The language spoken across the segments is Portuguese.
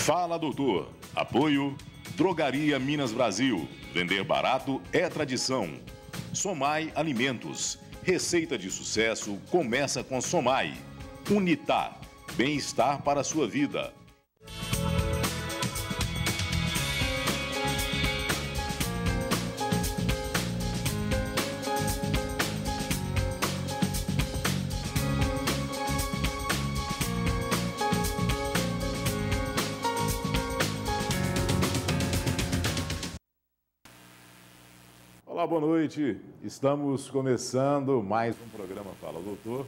Fala, doutor. Apoio Drogaria Minas Brasil. Vender barato é tradição. Somai Alimentos. Receita de sucesso começa com Somai. Unitar. Bem-estar para a sua vida. Olá, boa noite. Estamos começando mais um programa Fala Doutor,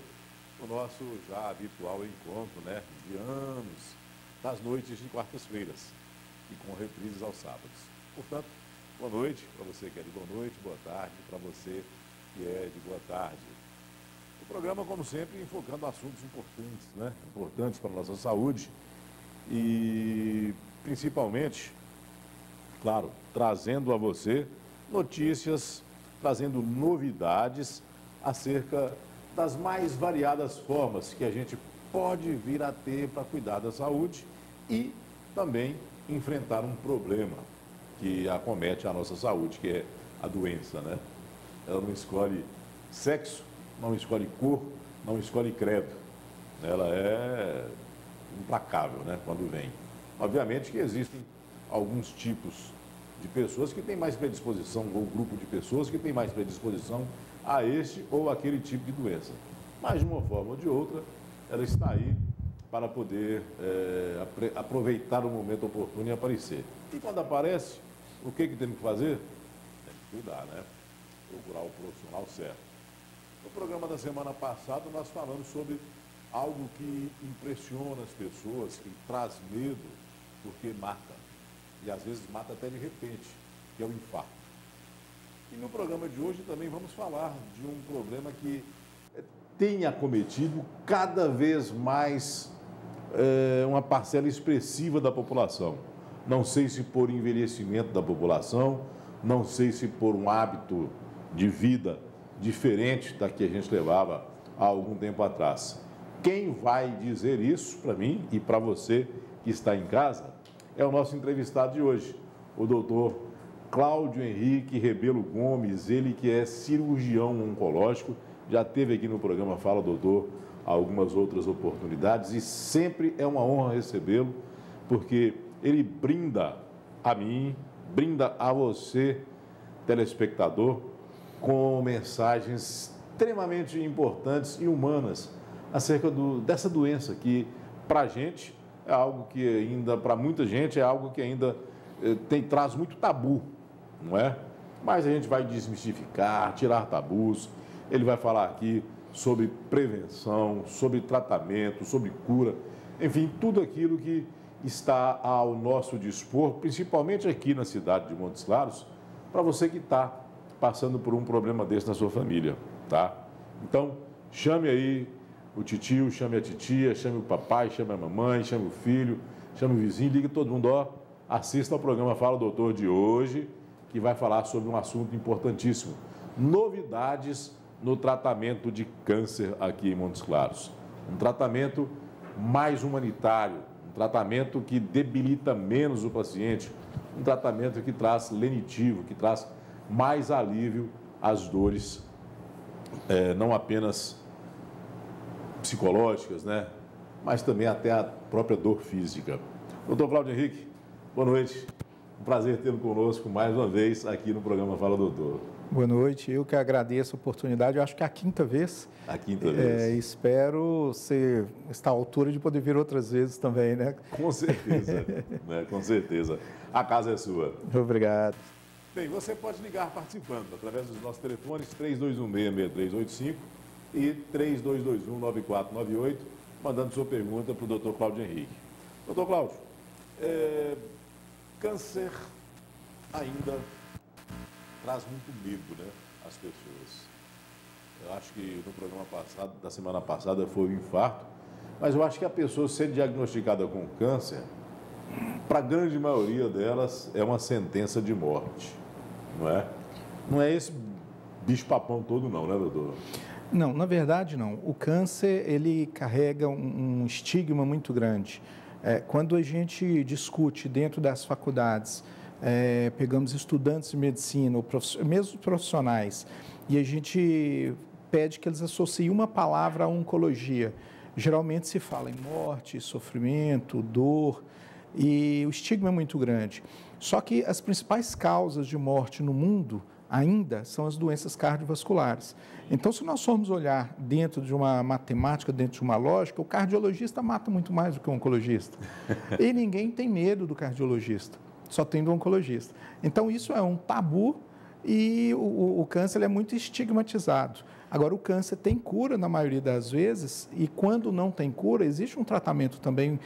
o nosso já habitual encontro, de anos, das noites de quartas-feiras e com reprises aos sábados. Portanto, boa noite para você que é de boa noite, boa tarde para você que é de boa tarde. O programa, como sempre, enfocando assuntos importantes, importantes para a nossa saúde e, principalmente, claro, trazendo a você notícias, trazendo novidades acerca das mais variadas formas que a gente pode vir a ter para cuidar da saúde e também enfrentar um problema que acomete a nossa saúde, que é a doença, Ela não escolhe sexo, não escolhe cor, não escolhe credo. Ela é implacável, quando vem. Obviamente que existem alguns tipos de pessoas que têm mais predisposição, ou grupo de pessoas que têm mais predisposição a este ou aquele tipo de doença. Mas, de uma forma ou de outra, ela está aí para poder aproveitar o momento oportuno e aparecer. E quando aparece, o que temos que fazer? Tem que cuidar, Procurar o profissional certo. No programa da semana passada, nós falamos sobre algo que impressiona as pessoas, que traz medo, porque mata. E às vezes mata até de repente, que é o infarto. E no programa de hoje também vamos falar de um problema que tem acometido cada vez mais uma parcela expressiva da população. Não sei se por envelhecimento da população, não sei se por um hábito de vida diferente da que a gente levava há algum tempo atrás. Quem vai dizer isso para mim e para você que está em casa é o nosso entrevistado de hoje, o doutor Cláudio Henrique Rebelo Gomes, ele que é cirurgião oncológico, já esteve aqui no programa Fala Doutor algumas outras oportunidades e sempre é uma honra recebê-lo, porque ele brinda a mim, brinda a você, telespectador, com mensagens extremamente importantes e humanas acerca dessa doença que, para a gente, é algo que ainda, para muita gente, é algo que ainda traz muito tabu, não é? Mas a gente vai desmistificar, tirar tabus. Ele vai falar aqui sobre prevenção, sobre tratamento, sobre cura, enfim, tudo aquilo que está ao nosso dispor, principalmente aqui na cidade de Montes Claros, para você que está passando por um problema desse na sua família, tá? Então, chame aí o titio, chame a titia, chame o papai, chame a mamãe, chame o filho, chame o vizinho, ligue todo mundo, assista ao programa Fala Doutor de hoje, que vai falar sobre um assunto importantíssimo. Novidades no tratamento de câncer aqui em Montes Claros. Um tratamento mais humanitário, um tratamento que debilita menos o paciente, um tratamento que traz lenitivo, que traz mais alívio às dores, não apenas psicológicas, mas também até a própria dor física. Doutor Cláudio Henrique, boa noite. Um prazer tê-lo conosco mais uma vez aqui no programa Fala Doutor. Boa noite, eu que agradeço a oportunidade, eu acho que é a quinta vez. A quinta vez. Espero estar à altura de poder vir outras vezes também, Com certeza, com certeza. A casa é sua. Obrigado. Bem, você pode ligar participando através dos nossos telefones 3216-6385 e 3221-9498, mandando sua pergunta para o doutor Cláudio Henrique. Doutor Cláudio, câncer ainda traz muito medo, às pessoas. Eu acho que no programa passado, da semana passada, foi o infarto, mas eu acho que a pessoa ser diagnosticada com câncer, para a grande maioria delas, é uma sentença de morte, não é? Não é esse bicho-papão todo não, doutor? Não, na verdade não. O câncer, ele carrega um estigma muito grande. Quando a gente discute dentro das faculdades, pegamos estudantes de medicina, ou mesmo profissionais, e a gente pede que eles associem uma palavra à oncologia. Geralmente se fala em morte, sofrimento, dor, e o estigma é muito grande. Só que as principais causas de morte no mundo ainda são as doenças cardiovasculares. Então, se nós formos olhar dentro de uma matemática, dentro de uma lógica, o cardiologista mata muito mais do que o oncologista. E ninguém tem medo do cardiologista, só tem do oncologista. Então, isso é um tabu e o câncer é muito estigmatizado. Agora, o câncer tem cura na maioria das vezes e quando não tem cura, existe um tratamento também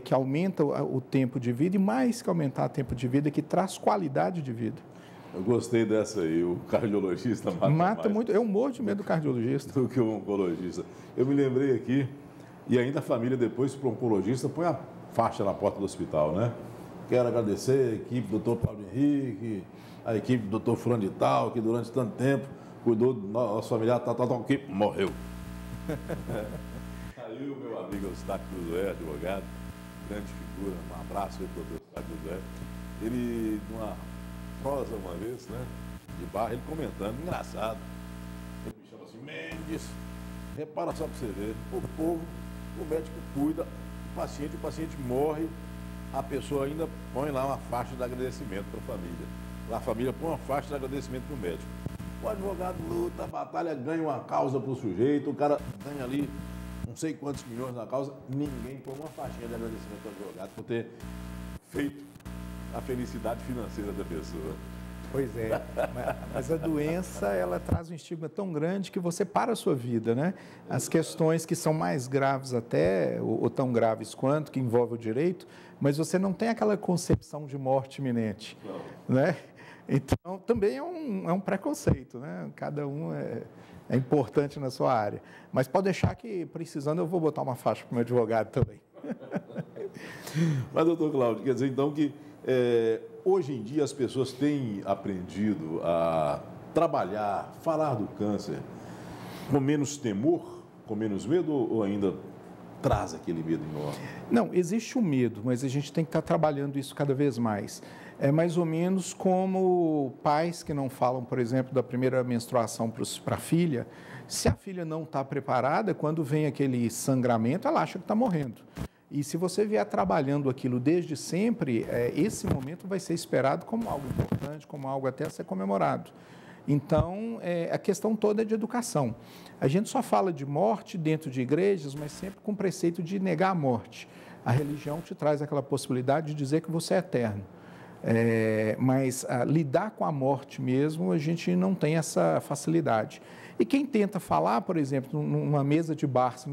que aumenta o tempo de vida e mais que aumentar o tempo de vida, que traz qualidade de vida. Eu gostei dessa aí, o cardiologista mata muito. Eu morro de medo do cardiologista. Do que o oncologista. Eu me lembrei aqui, e ainda a família depois, para o oncologista, põe a faixa na porta do hospital, né? Quero agradecer a equipe do Dr. Paulo Henrique, a equipe do Dr. Fulano de Tal, que durante tanto tempo cuidou do nosso familiar, que morreu. Aí o meu amigo Eustáquio Josué, advogado, grande figura, um abraço aí para o Dr. Eustáquio Josué. Ele, numa prosa uma vez, né, de bar, ele comentando, engraçado, ele me chama assim, Mendes, repara só para você ver, o povo, o médico cuida, o paciente morre, a pessoa ainda põe lá uma faixa de agradecimento para a família. A família põe uma faixa de agradecimento para o médico. O advogado luta, batalha, ganha uma causa para o sujeito, o cara ganha ali não sei quantos milhões na causa, ninguém põe uma faixinha de agradecimento ao advogado por ter feito a felicidade financeira da pessoa. Pois é, mas a doença, ela traz um estigma tão grande que você para a sua vida, né? As questões que são mais graves até, ou tão graves quanto, que envolvem o direito, mas você não tem aquela concepção de morte iminente, né? Então, também é um preconceito, né? Cada um é importante na sua área. Mas pode deixar que, precisando, eu vou botar uma faixa para o meu advogado também. Mas, doutor Cláudio, quer dizer, então, que hoje em dia as pessoas têm aprendido a trabalhar, falar do câncer com menos temor, com menos medo, ou ainda traz aquele medo enorme? Não, existe o medo, mas a gente tem que estar trabalhando isso cada vez mais. É mais ou menos como pais que não falam, por exemplo, da primeira menstruação para a filha. Se a filha não está preparada, quando vem aquele sangramento, ela acha que está morrendo. E se você vier trabalhando aquilo desde sempre, esse momento vai ser esperado como algo importante, como algo até a ser comemorado. Então, a questão toda é de educação. A gente só fala de morte dentro de igrejas, mas sempre com o preceito de negar a morte. A religião te traz aquela possibilidade de dizer que você é eterno. Mas lidar com a morte mesmo, a gente não tem essa facilidade. E quem tenta falar, por exemplo, numa mesa de bar, se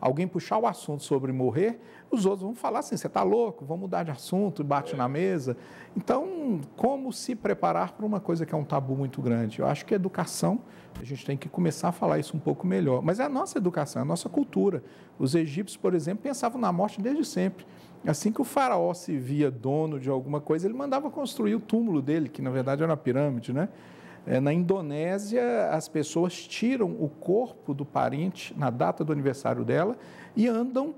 alguém puxar o assunto sobre morrer, os outros vão falar assim, você está louco, vamos mudar de assunto, e bate na mesa. Então, como se preparar para uma coisa que é um tabu muito grande? Eu acho que a educação, a gente tem que começar a falar isso um pouco melhor. Mas é a nossa educação, é a nossa cultura. Os egípcios, por exemplo, pensavam na morte desde sempre. Assim que o faraó se via dono de alguma coisa, ele mandava construir o túmulo dele, que na verdade era uma pirâmide, né? Na Indonésia, as pessoas tiram o corpo do parente na data do aniversário dela e andam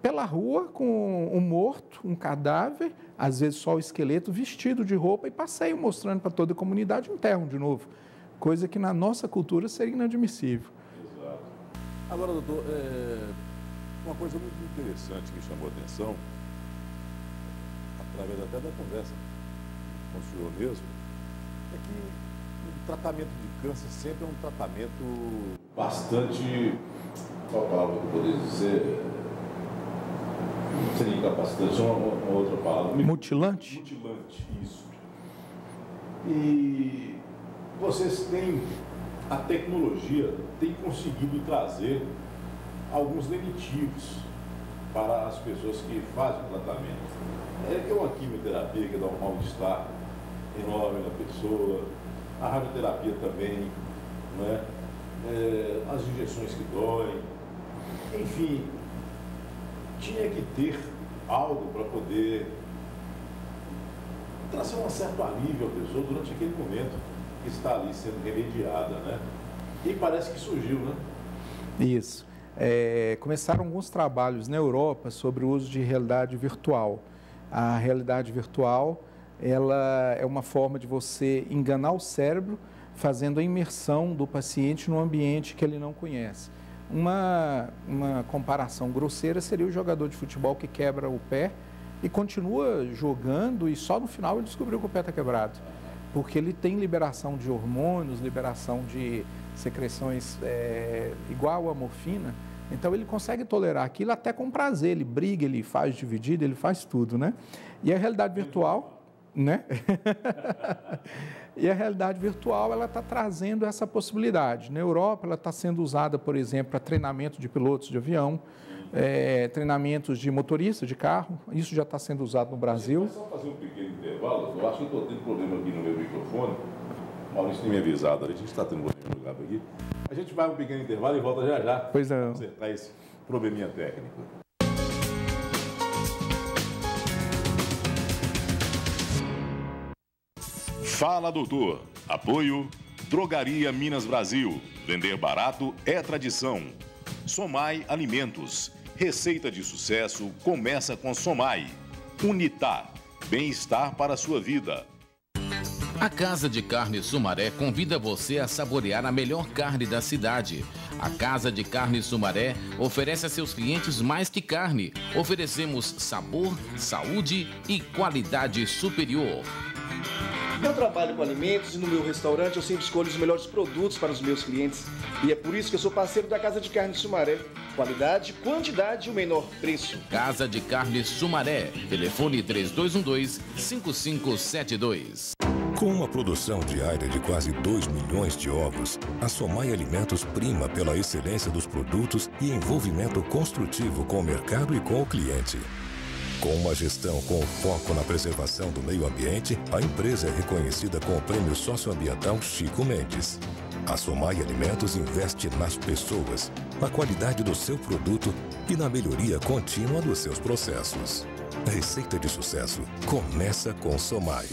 pela rua com um morto, um cadáver, às vezes só o esqueleto, vestido de roupa e passeiam mostrando para toda a comunidade, enterram de novo. Coisa que na nossa cultura seria inadmissível. Exato. Agora, doutor, uma coisa muito interessante que chamou a atenção, através até da conversa com o senhor mesmo, é que o tratamento de câncer sempre é um tratamento bastante, qual a palavra que eu poderia dizer? Não seria incapacitante, uma outra palavra. Mutilante? Mutilante, isso. E vocês têm, a tecnologia tem conseguido trazer alguns lenitivos para as pessoas que fazem o tratamento. É uma quimioterapia que dá um mal-estar enorme na pessoa, a radioterapia também, né? As injeções que doem, enfim, tinha que ter algo para poder trazer um certo alívio à pessoa durante aquele momento que está ali sendo remediada, né? E parece que surgiu, né? Isso. começaram alguns trabalhos na Europa sobre o uso de realidade virtual. A realidade virtual, ela é uma forma de você enganar o cérebro, fazendo a imersão do paciente num ambiente que ele não conhece. Uma comparação grosseira seria o jogador de futebol que quebra o pé e continua jogando e só no final ele descobriu que o pé está quebrado. Porque ele tem liberação de hormônios, liberação de secreções igual a morfina, então ele consegue tolerar aquilo até com prazer, ele briga, ele faz dividida, ele faz tudo, né? E a realidade virtual, né? E a realidade virtual, ela está trazendo essa possibilidade. Na Europa, ela está sendo usada, por exemplo, para treinamento de pilotos de avião, treinamentos de motorista de carro, isso já está sendo usado no Brasil. Só fazer um pequeno intervalo, eu acho que eu estou tendo problema aqui no meu microfone. Maurício tem me avisado, a gente está tendo problema no lugar aqui. A gente vai um pequeno intervalo e volta já já. Pois não. Para consertar esse probleminha técnico. Fala, doutor. Apoio Drogaria Minas Brasil. Vender barato é tradição. Somai Alimentos. Receita de sucesso começa com Somai. Unitá. Bem-estar para a sua vida. A Casa de Carne Sumaré convida você a saborear a melhor carne da cidade. A Casa de Carne Sumaré oferece a seus clientes mais que carne. Oferecemos sabor, saúde e qualidade superior. Eu trabalho com alimentos e no meu restaurante eu sempre escolho os melhores produtos para os meus clientes. E é por isso que eu sou parceiro da Casa de Carne Sumaré. Qualidade, quantidade e o menor preço. Casa de Carne Sumaré. Telefone 3212-5572. Com uma produção diária de quase 2 milhões de ovos, a Somai Alimentos prima pela excelência dos produtos e envolvimento construtivo com o mercado e com o cliente. Com uma gestão com foco na preservação do meio ambiente, a empresa é reconhecida com o Prêmio Socioambiental Chico Mendes. A Somai Alimentos investe nas pessoas, na qualidade do seu produto e na melhoria contínua dos seus processos. A receita de sucesso começa com Somai.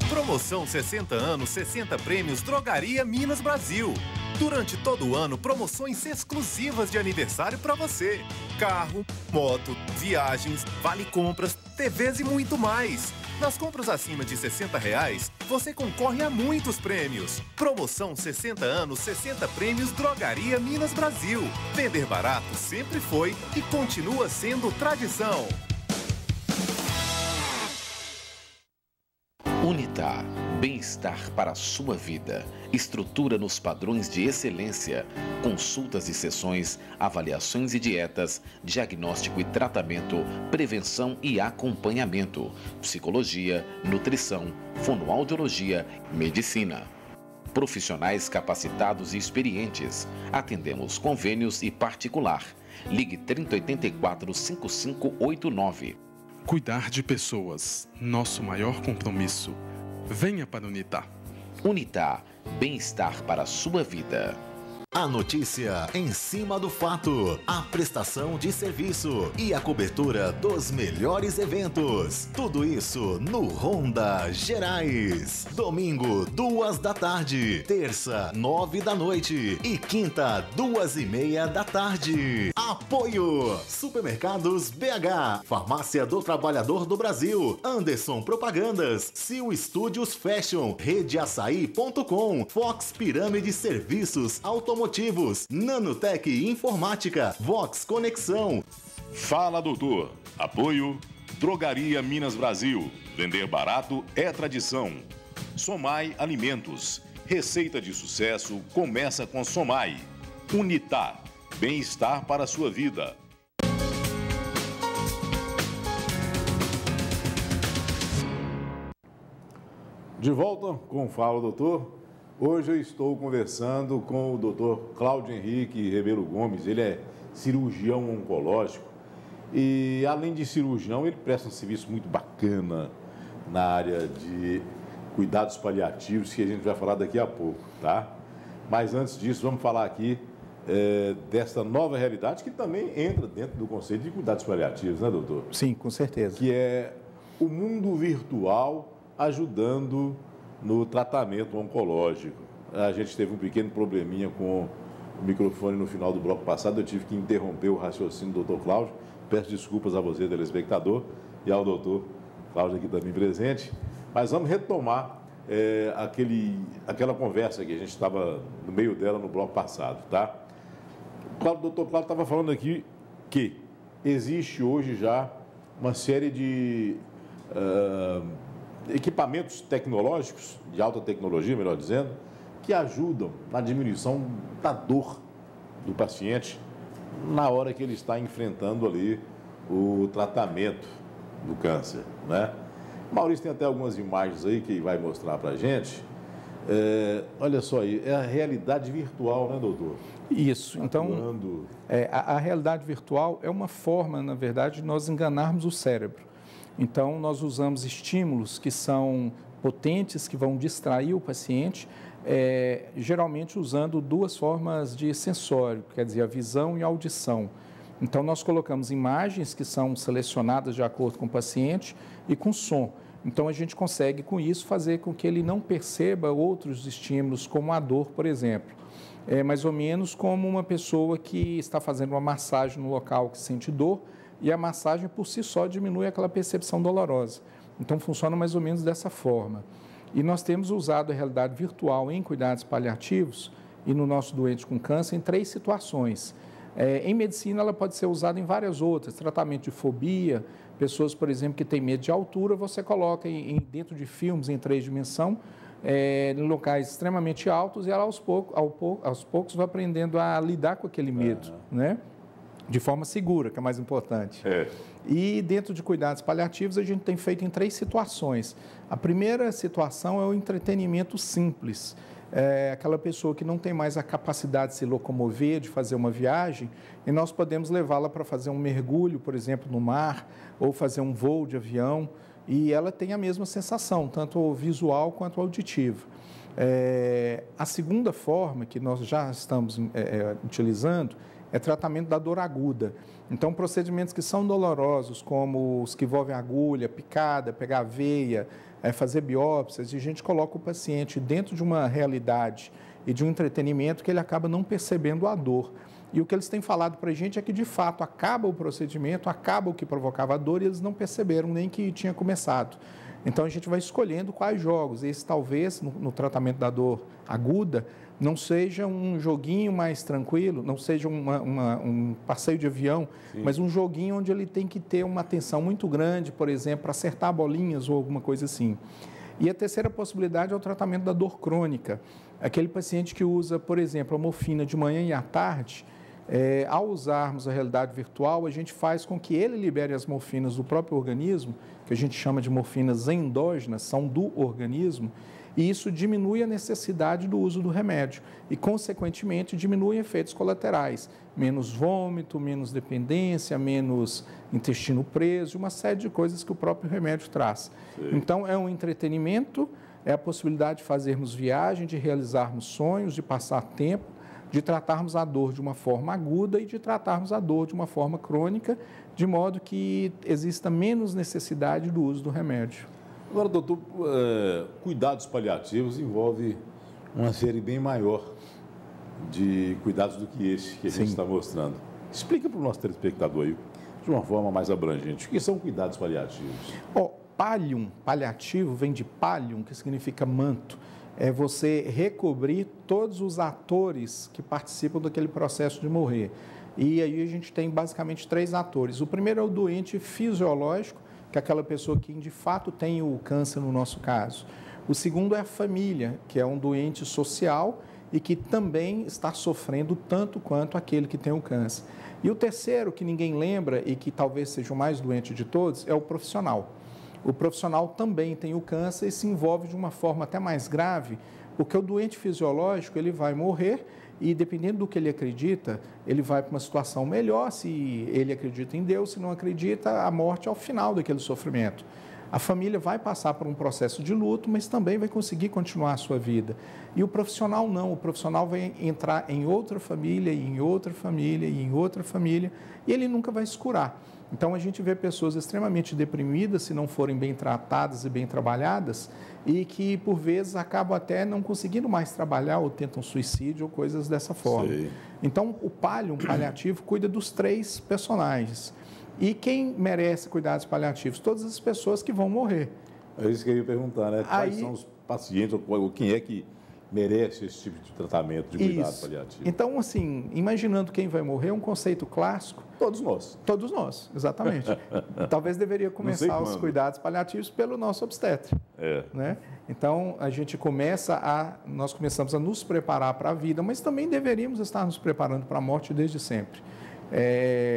Promoção 60 anos, 60 prêmios Drogaria Minas Brasil. Durante todo o ano, promoções exclusivas de aniversário para você. Carro, moto, viagens, vale compras, TVs e muito mais. Nas compras acima de R$60, você concorre a muitos prêmios. Promoção 60 anos, 60 prêmios Drogaria Minas Brasil. Vender barato sempre foi e continua sendo tradição. Unitá, bem-estar para a sua vida. Estrutura nos padrões de excelência. Consultas e sessões, avaliações e dietas, diagnóstico e tratamento, prevenção e acompanhamento, psicologia, nutrição, fonoaudiologia, medicina. Profissionais capacitados e experientes. Atendemos convênios e particular. Ligue 3084-5589. Cuidar de pessoas, nosso maior compromisso. Venha para a Unitá. Unitá, bem-estar para a sua vida. A notícia em cima do fato, a prestação de serviço e a cobertura dos melhores eventos. Tudo isso no Ronda Gerais. Domingo, 2 da tarde. Terça, 9 da noite. E quinta, 2:30 da tarde. Apoio: Supermercados BH, Farmácia do Trabalhador do Brasil, Anderson Propagandas, Sil Studios Fashion, RedeAçaí.com, Fox Pirâmide Serviços Automotivos, Nanotec Informática, Vox Conexão. Fala, doutor. Apoio Drogaria Minas Brasil. Vender barato é tradição. Somai Alimentos. Receita de sucesso começa com Somai. Unitá. Bem-estar para a sua vida. De volta com o Fala, doutor. Hoje eu estou conversando com o doutor Cláudio Henrique Rebelo Gomes. Ele é cirurgião oncológico e, além de cirurgião, ele presta um serviço muito bacana na área de cuidados paliativos, que a gente vai falar daqui a pouco, tá? Mas antes disso, vamos falar aqui dessa nova realidade que também entra dentro do conceito de cuidados paliativos, né, doutor? Sim, com certeza. Que é o mundo virtual ajudando no tratamento oncológico. A gente teve um pequeno probleminha com o microfone no final do bloco passado, eu tive que interromper o raciocínio do doutor Cláudio. Peço desculpas a você, telespectador, e ao doutor Cláudio aqui também presente. Mas vamos retomar aquela conversa que a gente estava no meio dela no bloco passado, tá? O doutor Cláudio estava falando aqui que existe hoje já uma série de equipamentos tecnológicos, de alta tecnologia, melhor dizendo, que ajudam na diminuição da dor do paciente na hora que ele está enfrentando ali o tratamento do câncer, né? O Maurício tem até algumas imagens aí que vai mostrar para a gente. Olha só aí, é a realidade virtual, né, doutor? Isso. Então, a realidade virtual é uma forma, na verdade, de nós enganarmos o cérebro. Então, nós usamos estímulos que são potentes, que vão distrair o paciente, geralmente usando duas formas de sensório, quer dizer, a visão e a audição. Então, nós colocamos imagens que são selecionadas de acordo com o paciente e com som. Então, a gente consegue, com isso, fazer com que ele não perceba outros estímulos, como a dor, por exemplo. É mais ou menos como uma pessoa que está fazendo uma massagem no local que sente dor e a massagem, por si só, diminui aquela percepção dolorosa. Então, funciona mais ou menos dessa forma. E nós temos usado a realidade virtual em cuidados paliativos e no nosso doente com câncer em 3 situações. Em medicina, ela pode ser usada em várias outras, tratamento de fobia, pessoas, por exemplo, que têm medo de altura, você coloca dentro de filmes em 3 dimensões, em locais extremamente altos, e ela aos poucos vai aprendendo a lidar com aquele medo, né? De forma segura, que é mais importante. E dentro de cuidados paliativos, a gente tem feito em 3 situações. A primeira situação é o entretenimento simples. Aquela pessoa que não tem mais a capacidade de se locomover, de fazer uma viagem, e nós podemos levá-la para fazer um mergulho, por exemplo, no mar, ou fazer um voo de avião, e ela tem a mesma sensação, tanto visual quanto auditiva. A segunda forma que nós já estamos utilizando é tratamento da dor aguda. Então, procedimentos que são dolorosos, como os que envolvem agulha, picada, pegar veia, fazer biópsias, e a gente coloca o paciente dentro de uma realidade e de um entretenimento que ele acaba não percebendo a dor. E o que eles têm falado para a gente é que, de fato, acaba o procedimento, acaba o que provocava a dor e eles não perceberam nem que tinha começado. Então, a gente vai escolhendo quais jogos. Esse, talvez, no tratamento da dor aguda, não seja um joguinho mais tranquilo, não seja um passeio de avião, sim, mas um joguinho onde ele tem que ter uma atenção muito grande, por exemplo, para acertar bolinhas ou alguma coisa assim. E a terceira possibilidade é o tratamento da dor crônica. Aquele paciente que usa, por exemplo, a morfina de manhã e à tarde, ao usarmos a realidade virtual, a gente faz com que ele libere as morfinas do próprio organismo, que a gente chama de morfinas endógenas, são do organismo, e isso diminui a necessidade do uso do remédio e, consequentemente, diminui efeitos colaterais, menos vômito, menos dependência, menos intestino preso, uma série de coisas que o próprio remédio traz. Sim. Então, é um entretenimento, é a possibilidade de fazermos viagem, de realizarmos sonhos, de passar tempo, de tratarmos a dor de uma forma aguda e de tratarmos a dor de uma forma crônica, de modo que exista menos necessidade do uso do remédio. Agora, doutor, cuidados paliativos envolve uma série bem maior de cuidados do que esse que a gente está mostrando. Explica para o nosso telespectador aí, de uma forma mais abrangente, o que são cuidados paliativos? Pallium, paliativo, vem de pallium, que significa manto. É você recobrir todos os atores que participam daquele processo de morrer. E aí a gente tem basicamente 3 atores. O primeiro é o doente fisiológico, que é aquela pessoa que de fato tem o câncer no nosso caso. O segundo é a família, que é um doente social e que também está sofrendo tanto quanto aquele que tem o câncer. E o terceiro, que ninguém lembra e que talvez seja o mais doente de todos, é o profissional. O profissional também tem o câncer e se envolve de uma forma até mais grave, porque o doente fisiológico ele vai morrer e, dependendo do que ele acredita, ele vai para uma situação melhor, se ele acredita em Deus, se não acredita, a morte é o final daquele sofrimento. A família vai passar por um processo de luto, mas também vai conseguir continuar a sua vida. E o profissional não, o profissional vai entrar em outra família, e em outra família, e em outra família, e ele nunca vai se curar. Então, a gente vê pessoas extremamente deprimidas, se não forem bem tratadas e bem trabalhadas, e que, por vezes, acabam até não conseguindo mais trabalhar, ou tentam suicídio, ou coisas dessa forma. Sei. Então, um paliativo, cuida dos 3 personagens. E quem merece cuidados paliativos? Todas as pessoas que vão morrer. É isso que eu ia perguntar, né? Quais são os pacientes, ou quem é que merece esse tipo de tratamento, de cuidado paliativo? Então, assim, imaginando quem vai morrer, um conceito clássico. Todos nós. Todos nós, exatamente. Talvez deveria começar os cuidados paliativos pelo nosso obstetra. Né? Então, nós começamos a nos preparar para a vida, mas também deveríamos estar nos preparando para a morte desde sempre.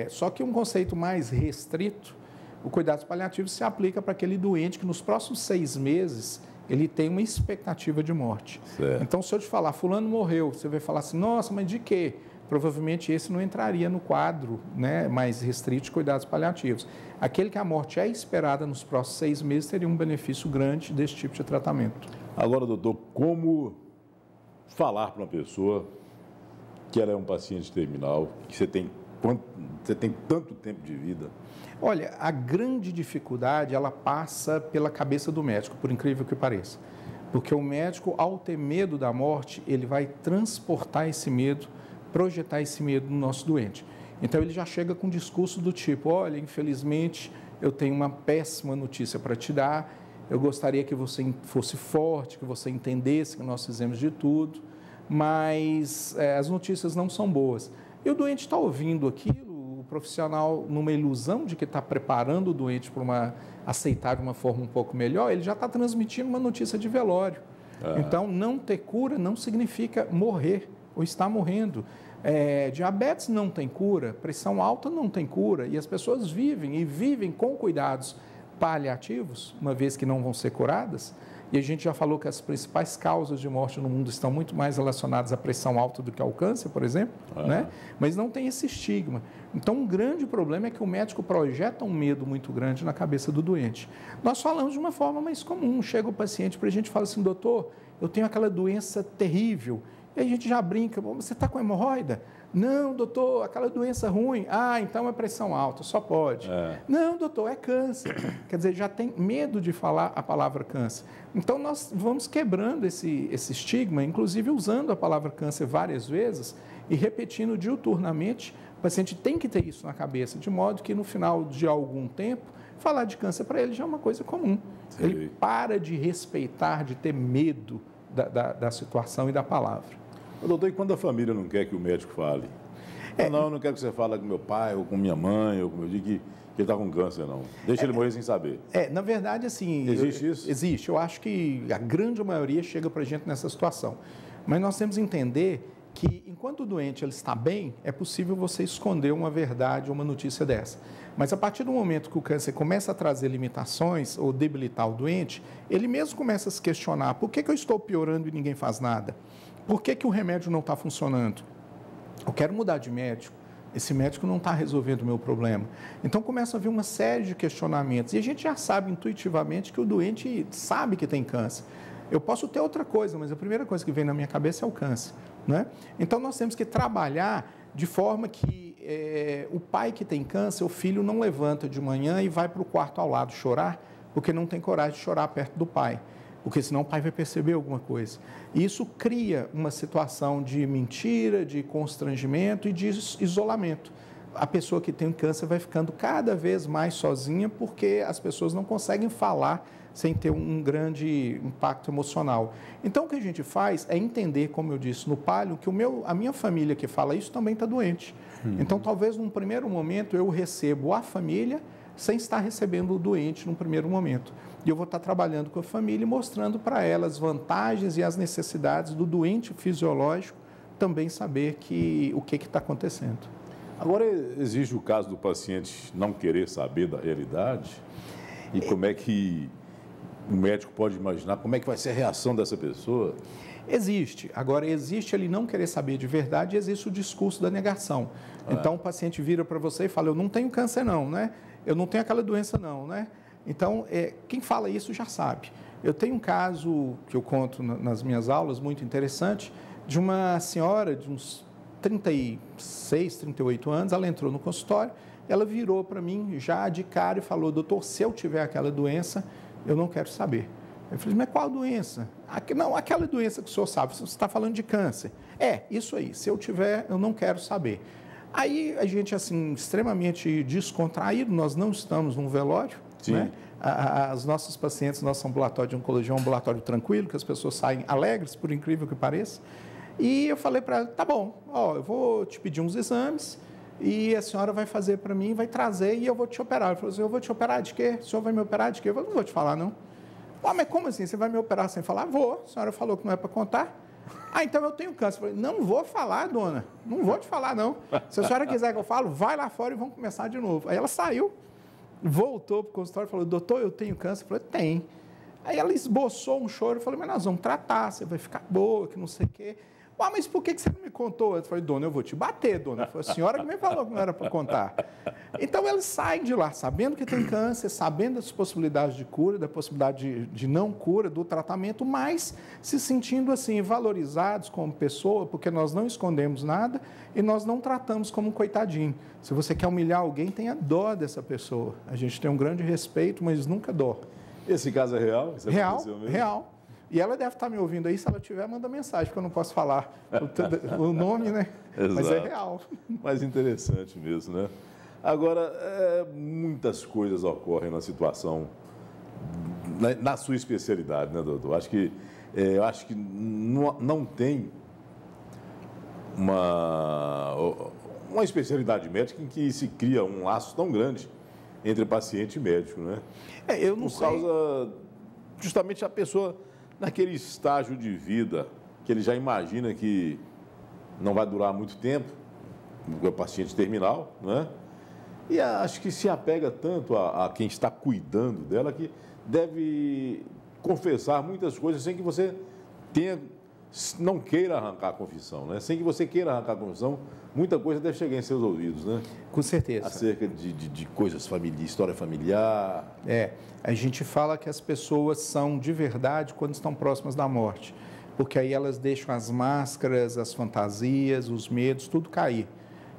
Só que um conceito mais restrito, o cuidados paliativos se aplica para aquele doente que nos próximos 6 meses ele tem uma expectativa de morte. Certo. Então, se eu te falar, fulano morreu, você vai falar assim, nossa, mas de quê? Provavelmente esse não entraria no quadro, né, mais restrito de cuidados paliativos. Aquele que a morte é esperada nos próximos 6 meses teria um benefício grande desse tipo de tratamento. Agora, doutor, como falar para uma pessoa que ela é um paciente terminal, que você tem tanto tempo de vida? Olha, a grande dificuldade, ela passa pela cabeça do médico, por incrível que pareça. Porque o médico, ao ter medo da morte, ele vai transportar esse medo, projetar esse medo no nosso doente. Então, ele já chega com um discurso do tipo, olha, infelizmente, eu tenho uma péssima notícia para te dar, eu gostaria que você fosse forte, que você entendesse que nós fizemos de tudo, mas as notícias não são boas. E o doente está ouvindo aquilo, o profissional, numa ilusão de que está preparando o doente para aceitar de uma forma um pouco melhor, ele já está transmitindo uma notícia de velório. Então, não ter cura não significa morrer ou estar morrendo. Diabetes não tem cura, pressão alta não tem cura, e as pessoas vivem com cuidados paliativos, uma vez que não vão ser curadas. E a gente já falou que as principais causas de morte no mundo estão muito mais relacionadas à pressão alta do que ao câncer, por exemplo, né? Mas não tem esse estigma. Então, um grande problema é que o médico projeta um medo muito grande na cabeça do doente. Nós falamos de uma forma mais comum. Chega o paciente para a gente e fala assim, doutor, eu tenho aquela doença terrível. E a gente já brinca, você está com hemorroida? Não, doutor, aquela doença ruim. Ah, então é pressão alta, só pode. Não, doutor, é câncer. Quer dizer, já tem medo de falar a palavra câncer. Então, nós vamos quebrando esse estigma, inclusive usando a palavra câncer várias vezes e repetindo diuturnamente. O paciente tem que ter isso na cabeça, de modo que no final de algum tempo, falar de câncer para ele já é uma coisa comum. Sim. Ele para de respeitar, de ter medo da situação e da palavra. Doutor, e quando a família não quer que o médico fale? Não, eu não quero que você fale com meu pai, ou com minha mãe, ou com meu dia que ele está com câncer, não. Deixa ele morrer sem saber. Na verdade, assim... Existe isso? Existe. Eu acho que a grande maioria chega para a gente nessa situação. Mas nós temos que entender que, enquanto o doente ele está bem, é possível você esconder uma verdade ou uma notícia dessa. Mas a partir do momento que o câncer começa a trazer limitações ou debilitar o doente, ele mesmo começa a se questionar, por que eu estou piorando e ninguém faz nada? Por que o remédio não está funcionando? Eu quero mudar de médico. Esse médico não está resolvendo o meu problema. Então, começa a vir uma série de questionamentos. E a gente já sabe intuitivamente que o doente sabe que tem câncer. Eu posso ter outra coisa, mas a primeira coisa que vem na minha cabeça é o câncer, né? Então, nós temos que trabalhar de forma que o pai que tem câncer, o filho não levanta de manhã e vai para o quarto ao lado chorar, porque não tem coragem de chorar perto do pai. Porque senão o pai vai perceber alguma coisa. E isso cria uma situação de mentira, de constrangimento e de isolamento. A pessoa que tem câncer vai ficando cada vez mais sozinha porque as pessoas não conseguem falar sem ter um grande impacto emocional. Então, o que a gente faz é entender, como eu disse no palio, que a minha família que fala isso também está doente. Então, talvez num primeiro momento eu recebo a família sem estar recebendo o doente num primeiro momento. E eu vou estar trabalhando com a família e mostrando para ela as vantagens e as necessidades do doente fisiológico também saber o que está acontecendo. Agora, existe o caso do paciente não querer saber da realidade? E como é que o médico pode imaginar, como é que vai ser a reação dessa pessoa? Existe. Agora, existe ele não querer saber de verdade e existe o discurso da negação. Então, o paciente vira para você e fala, eu não tenho câncer não, né? Eu não tenho aquela doença não, né? Então, quem fala isso já sabe. Eu tenho um caso que eu conto nas minhas aulas, muito interessante, de uma senhora de uns 36, 38 anos, ela entrou no consultório, ela virou para mim já de cara e falou, doutor, se eu tiver aquela doença, eu não quero saber. Eu falei, mas qual doença? Não, aquela doença que o senhor sabe, você está falando de câncer. Isso aí, se eu tiver, eu não quero saber. Aí a gente, assim, extremamente descontraído, nós não estamos num velório, né? As nossas pacientes, nosso ambulatório de oncologia é um ambulatório tranquilo, que as pessoas saem alegres, por incrível que pareça. E eu falei para ela, tá bom, eu vou te pedir uns exames e a senhora vai fazer para mim, vai trazer e eu vou te operar. Ela falou assim, eu vou te operar de quê? O senhor vai me operar de quê? Eu falei, não vou te falar, não. Mas como assim? Você vai me operar sem falar? Vou. A senhora falou que não é para contar. Então eu tenho câncer. Eu falei, não vou falar, dona. Não vou te falar, não. Se a senhora quiser que eu falo, vai lá fora e vamos começar de novo. Aí ela saiu, voltou para o consultório e falou, doutor, eu tenho câncer? Eu falei, tem. Aí ela esboçou um choro. Eu falei, mas nós vamos tratar, você vai ficar boa, que não sei o quê. Mas por que você não me contou? Eu falei, dona, eu vou te bater, dona. Foi a senhora que me falou que não era para contar. Então, eles saem de lá sabendo que tem câncer, sabendo das possibilidades de cura, da possibilidade de não cura, do tratamento, mas se sentindo, assim, valorizados como pessoa, porque nós não escondemos nada e nós não tratamos como um coitadinho. Se você quer humilhar alguém, tenha dó dessa pessoa. A gente tem um grande respeito, mas nunca dó. Esse caso é real? Isso Real. E ela deve estar me ouvindo aí, se ela tiver, manda mensagem, porque eu não posso falar o nome, né? Exato. Mas é real. Mas interessante mesmo, né? Agora, muitas coisas ocorrem na situação, na sua especialidade, né, doutor? Eu acho que não tem uma especialidade médica em que se cria um laço tão grande entre paciente e médico, né? Eu não sei. Por causa, justamente, a pessoa naquele estágio de vida que ele já imagina que não vai durar muito tempo, o paciente terminal, né? E acho que se apega tanto a quem está cuidando dela que deve confessar muitas coisas sem que você não queira arrancar a confissão, né? Sem que você queira arrancar a confissão, muita coisa deve chegar em seus ouvidos, né? Com certeza. Acerca de coisas história familiar. A gente fala que as pessoas são de verdade quando estão próximas da morte, porque aí elas deixam as máscaras, as fantasias, os medos, tudo cair.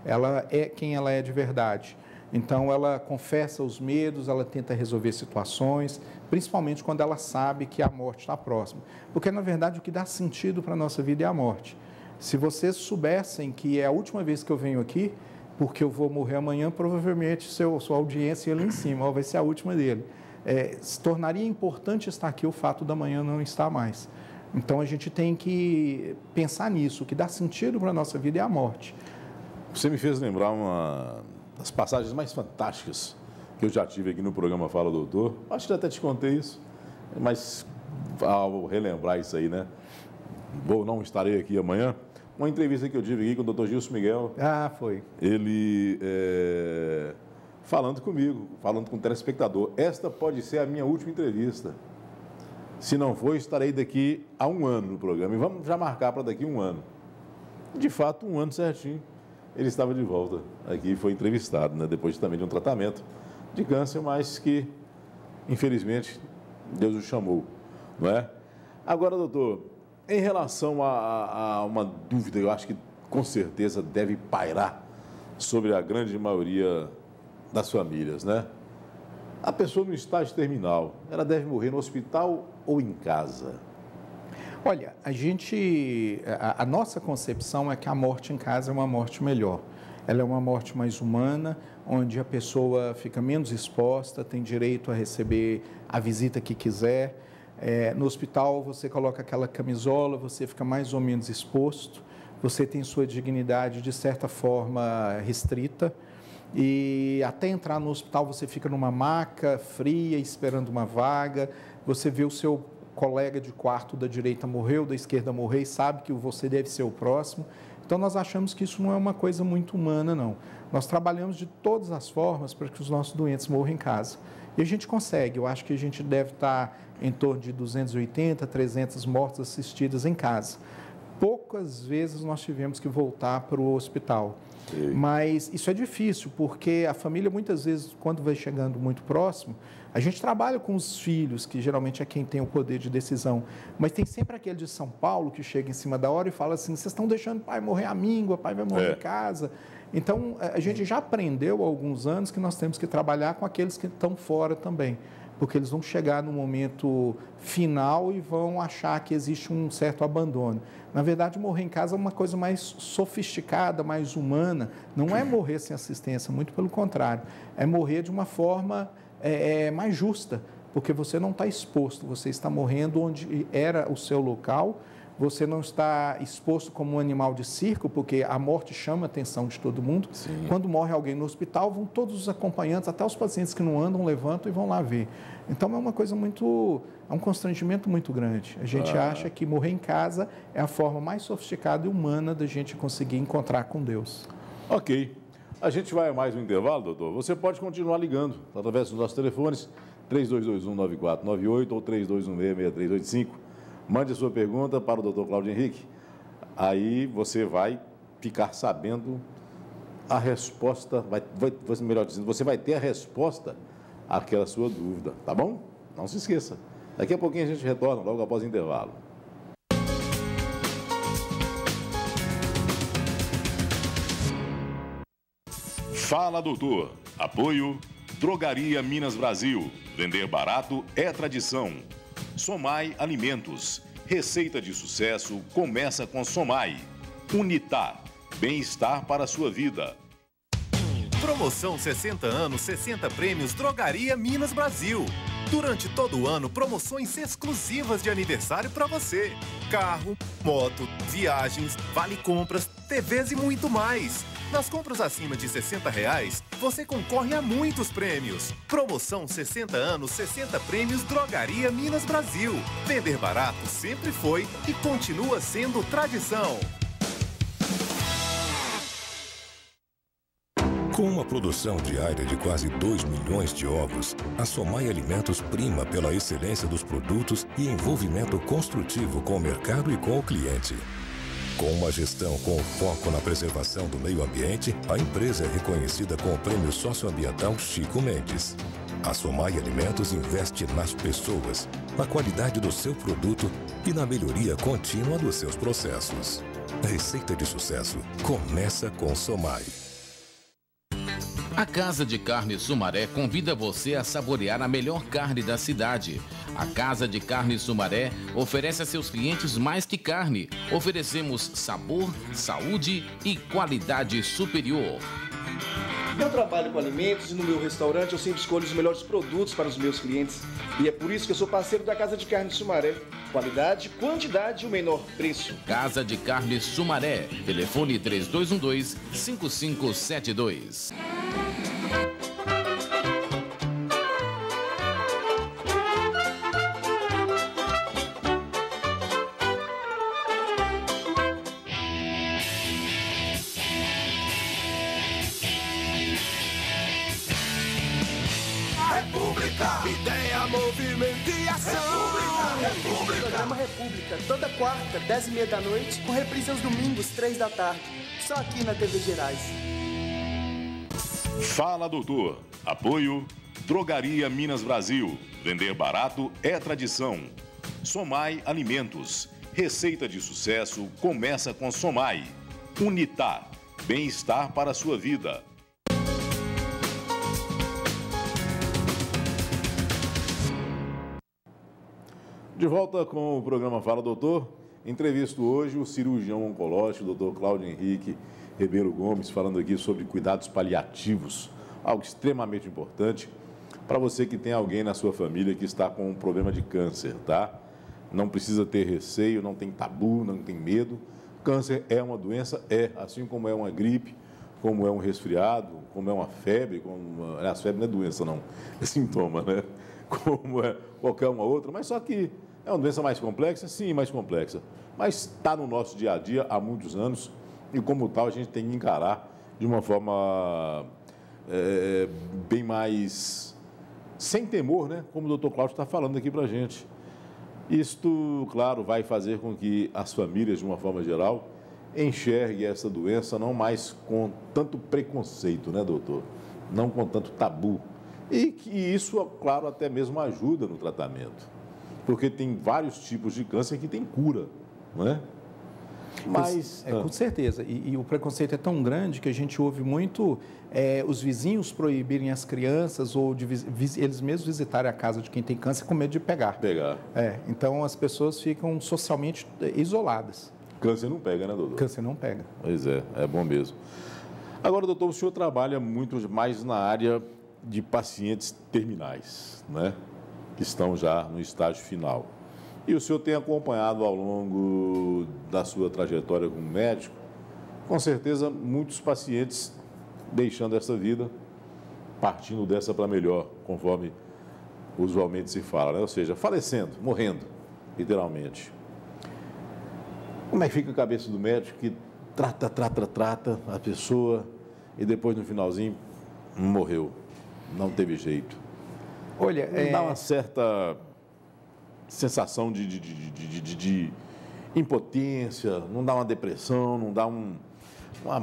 Ela é quem ela é de verdade. Então, ela confessa os medos, ela tenta resolver situações, principalmente quando ela sabe que a morte está próxima. Porque, na verdade, o que dá sentido para a nossa vida é a morte. Se vocês soubessem que é a última vez que eu venho aqui, porque eu vou morrer amanhã, provavelmente sua audiência ali em cima, vai ser a última dele. Se tornaria importante estar aqui o fato da manhã não estar mais. Então, a gente tem que pensar nisso. O que dá sentido para a nossa vida é a morte. Você me fez lembrar uma das passagens mais fantásticas que eu já tive aqui no programa Fala Doutor. Acho que até te contei isso, mas ao relembrar isso aí, né? Não estarei aqui amanhã. Uma entrevista que eu tive aqui com o Dr. Gilson Miguel. Foi. Ele falando comigo, falando com o telespectador. Esta pode ser a minha última entrevista. Se não for, estarei daqui a 1 ano no programa. E vamos já marcar para daqui a 1 ano. De fato, 1 ano certinho. Ele estava de volta aqui e foi entrevistado, né? Depois também de um tratamento de câncer, mas que, infelizmente, Deus o chamou, não é? Agora, doutor, em relação a uma dúvida, eu acho que com certeza deve pairar sobre a grande maioria das famílias, né? A pessoa no estágio terminal, ela deve morrer no hospital ou em casa? Olha, a nossa concepção é que a morte em casa é uma morte melhor. Ela é uma morte mais humana, onde a pessoa fica menos exposta, tem direito a receber a visita que quiser. No hospital, você coloca aquela camisola, você fica mais ou menos exposto, você tem sua dignidade, de certa forma, restrita. E até entrar no hospital, você fica numa maca fria, esperando uma vaga, você vê o seu colega de quarto da direita morreu, da esquerda morreu e sabe que você deve ser o próximo. Então, nós achamos que isso não é uma coisa muito humana, não. Nós trabalhamos de todas as formas para que os nossos doentes morram em casa. E a gente consegue. Eu acho que a gente deve estar em torno de 280, 300 mortes assistidas em casa. poucas vezes nós tivemos que voltar para o hospital. Mas isso é difícil, porque a família, muitas vezes, quando vai chegando muito próximo, a gente trabalha com os filhos, que geralmente é quem tem o poder de decisão, mas tem sempre aquele de São Paulo que chega em cima da hora e fala assim, vocês estão deixando o pai morrer à míngua, o pai vai morrer em casa. Então, a gente já aprendeu há alguns anos que nós temos que trabalhar com aqueles que estão fora também, porque eles vão chegar no momento final e vão achar que existe um certo abandono. Na verdade, morrer em casa é uma coisa mais sofisticada, mais humana. Não é morrer sem assistência, muito pelo contrário. É morrer de uma forma mais justa, porque você não está exposto, você está morrendo onde era o seu local, você não está exposto como um animal de circo, porque a morte chama a atenção de todo mundo. Sim. Quando morre alguém no hospital, vão todos os acompanhantes, até os pacientes que não andam, levantam e vão lá ver. Então, é uma coisa é um constrangimento muito grande. A gente acha que morrer em casa é a forma mais sofisticada e humana da gente conseguir encontrar com Deus. Ok. A gente vai a mais um intervalo, doutor. Você pode continuar ligando através dos nossos telefones, 3221-9498 ou 3216-6385. Mande a sua pergunta para o doutor Cláudio Henrique. Aí você vai ficar sabendo a resposta, melhor dizendo, você vai ter a resposta àquela sua dúvida, tá bom? Não se esqueça. Daqui a pouquinho a gente retorna, logo após o intervalo. Fala, doutor. Apoio Drogaria Minas Brasil. Vender barato é tradição. Somai Alimentos. Receita de sucesso começa com Somai. Unitar. Bem-estar para a sua vida. Promoção 60 anos, 60 prêmios Drogaria Minas Brasil. Durante todo o ano, promoções exclusivas de aniversário para você. Carro, moto, viagens, vale compras, TVs e muito mais. Nas compras acima de R$60, você concorre a muitos prêmios. Promoção 60 anos, 60 prêmios Drogaria Minas Brasil. Vender barato sempre foi e continua sendo tradição. Com uma produção diária de quase 2 milhões de ovos, a Somai Alimentos prima pela excelência dos produtos e envolvimento construtivo com o mercado e com o cliente. Com uma gestão com foco na preservação do meio ambiente, a empresa é reconhecida com o Prêmio Socioambiental Chico Mendes. A Somai Alimentos investe nas pessoas, na qualidade do seu produto e na melhoria contínua dos seus processos. A receita de sucesso começa com Somai. A Casa de Carne Sumaré convida você a saborear a melhor carne da cidade. A Casa de Carne Sumaré oferece a seus clientes mais que carne. Oferecemos sabor, saúde e qualidade superior. Eu trabalho com alimentos e no meu restaurante eu sempre escolho os melhores produtos para os meus clientes. E é por isso que eu sou parceiro da Casa de Carne Sumaré. Qualidade, quantidade e o menor preço. Casa de Carne Sumaré. Telefone 3212-5572. Ideia, movimento e ação. República. Programa República, toda quarta, 10h30 da noite, com reprise aos domingos, 3 da tarde. Só aqui na TV Gerais. Fala, doutor. Apoio Drogaria Minas Brasil. Vender barato é tradição. Somai Alimentos. Receita de sucesso começa com Somai. Unitar. Bem-estar para a sua vida. De volta com o programa Fala, Doutor. Entrevisto hoje o cirurgião oncológico, doutor Cláudio Henrique Ribeiro Gomes, falando aqui sobre cuidados paliativos, algo extremamente importante para você que tem alguém na sua família que está com um problema de câncer, tá? Não precisa ter receio, não tem tabu, não tem medo. Câncer é uma doença, assim como é uma gripe, como é um resfriado, como é uma febre, aliás, febre não é doença não, é sintoma, né? Como é qualquer uma outra, mas só que é uma doença mais complexa? Sim, mais complexa. Mas está no nosso dia a dia há muitos anos e, como tal, a gente tem que encarar de uma forma bem mais sem temor, né? Como o doutor Cláudio está falando aqui para a gente. Isto, claro, vai fazer com que as famílias, de uma forma geral, enxerguem essa doença não mais com tanto preconceito, né, doutor? Não com tanto tabu. E que isso, claro, até mesmo ajuda no tratamento. Porque tem vários tipos de câncer que tem cura, não é? Mas... Com certeza. E o preconceito é tão grande que a gente ouve muito os vizinhos proibirem as crianças ou eles mesmos visitarem a casa de quem tem câncer com medo de pegar. Então, as pessoas ficam socialmente isoladas. Câncer não pega, né, doutor? Câncer não pega. Pois é bom mesmo. Agora, doutor, o senhor trabalha muito mais na área de pacientes terminais, né? Que estão já no estágio final. E o senhor tem acompanhado ao longo da sua trajetória como médico, com certeza, muitos pacientes deixando essa vida, partindo dessa para melhor, conforme usualmente se fala, né? Ou seja, falecendo, morrendo, literalmente. Como é que fica a cabeça do médico que trata a pessoa e depois, no finalzinho, morreu, não teve jeito? Olha, não dá uma certa sensação de impotência, não dá uma depressão, não dá um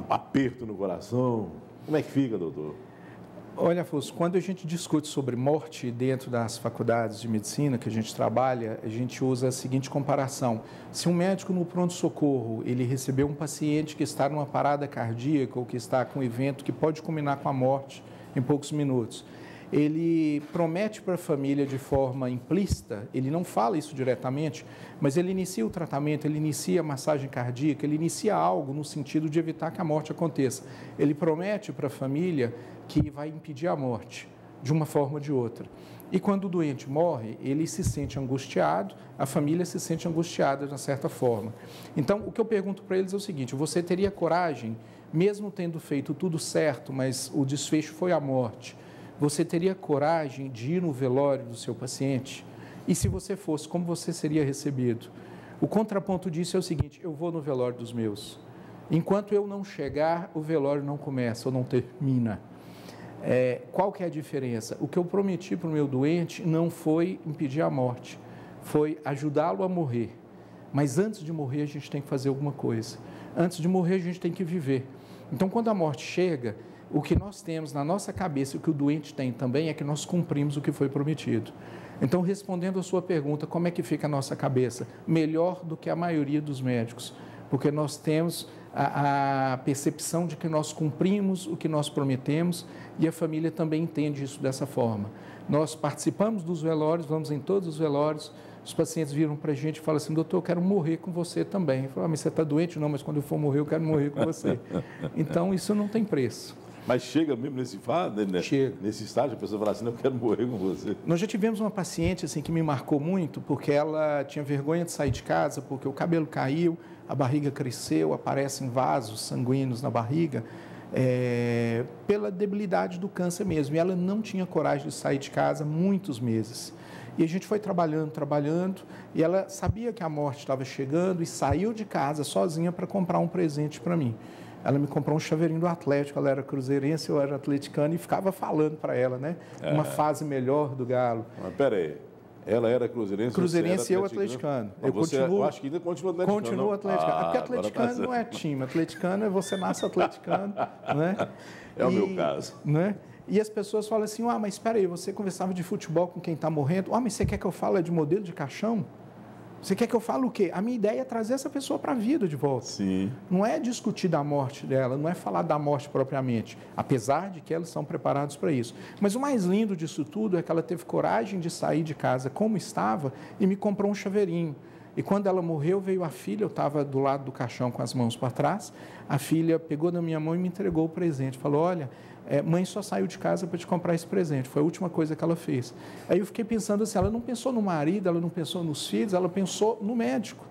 aperto no coração? Como é que fica, doutor? Olha, Afonso, quando a gente discute sobre morte dentro das faculdades de medicina que a gente trabalha, a gente usa a seguinte comparação. Se um médico no pronto-socorro, ele recebeu um paciente que está numa parada cardíaca ou que está com um evento que pode culminar com a morte em poucos minutos, ele promete para a família de forma implícita, ele não fala isso diretamente, mas ele inicia o tratamento, ele inicia a massagem cardíaca, ele inicia algo no sentido de evitar que a morte aconteça. Ele promete para a família que vai impedir a morte, de uma forma ou de outra. E quando o doente morre, ele se sente angustiado, a família se sente angustiada de uma certa forma. Então, o que eu pergunto para eles é o seguinte: você teria coragem, mesmo tendo feito tudo certo, mas o desfecho foi a morte, você teria coragem de ir no velório do seu paciente? E se você fosse, como você seria recebido? O contraponto disso é o seguinte: eu vou no velório dos meus. Enquanto eu não chegar, o velório não começa ou não termina. Qual que é a diferença? O que eu prometi para o meu doente não foi impedir a morte, foi ajudá-lo a morrer. Mas antes de morrer, a gente tem que fazer alguma coisa. Antes de morrer, a gente tem que viver. Então, quando a morte chega, o que nós temos na nossa cabeça, o que o doente tem também, é que nós cumprimos o que foi prometido. Então, respondendo a sua pergunta, como é que fica a nossa cabeça? Melhor do que a maioria dos médicos, porque nós temos a percepção de que nós cumprimos o que nós prometemos e a família também entende isso dessa forma. Nós participamos dos velórios, vamos em todos os velórios, os pacientes viram para a gente e falam assim: doutor, eu quero morrer com você também. Eu falo: mas você está doente? Não, mas quando eu for morrer, eu quero morrer com você. Então, isso não tem preço. Mas chega mesmo nesse estágio, a pessoa fala assim: eu quero morrer com você. Nós já tivemos uma paciente assim, que me marcou muito, porque ela tinha vergonha de sair de casa, porque o cabelo caiu, a barriga cresceu, aparecem vasos sanguíneos na barriga, pela debilidade do câncer mesmo. E ela não tinha coragem de sair de casa há muitos meses. E a gente foi trabalhando, e ela sabia que a morte estava chegando e saiu de casa sozinha para comprar um presente para mim. Ela me comprou um chaveirinho do Atlético, ela era cruzeirense, eu era atleticano, e ficava falando para ela, né? Uma fase melhor do Galo. Mas peraí, ela era cruzeirense? Cruzeirense e eu atleticano. Eu acho que ainda continua atleticano. Continuo atleticano. Porque atleticano não é time, atleticano é você nasce atleticano, né? É o meu caso. Né? E as pessoas falam assim: mas espera aí, você conversava de futebol com quem está morrendo, mas você quer que eu fale de modelo de caixão? Você quer que eu fale o quê? A minha ideia é trazer essa pessoa para a vida de volta. Sim. Não é discutir da morte dela, não é falar da morte propriamente, apesar de que elas são preparadas para isso. Mas o mais lindo disso tudo é que ela teve coragem de sair de casa como estava e me comprou um chaveirinho. E quando ela morreu, veio a filha, eu estava do lado do caixão com as mãos para trás, a filha pegou na minha mão e me entregou o presente. Falou: olha, mãe só saiu de casa para te comprar esse presente. Foi a última coisa que ela fez. Aí eu fiquei pensando assim: ela não pensou no marido, ela não pensou nos filhos, ela pensou no médico.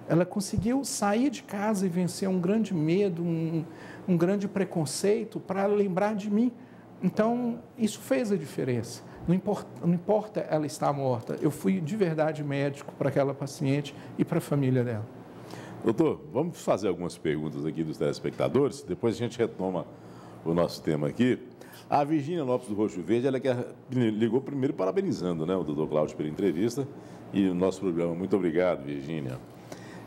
Ela conseguiu sair de casa e vencer um grande medo, um grande preconceito para lembrar de mim. Então, isso fez a diferença. Não importa ela estar morta, eu fui de verdade médico para aquela paciente e para a família dela. Doutor, vamos fazer algumas perguntas aqui dos telespectadores, depois a gente retoma o nosso tema aqui. A Virgínia Lopes do Roxo Verde, ela ligou primeiro parabenizando, né, o doutor Cláudio pela entrevista e o nosso programa. Muito obrigado, Virgínia.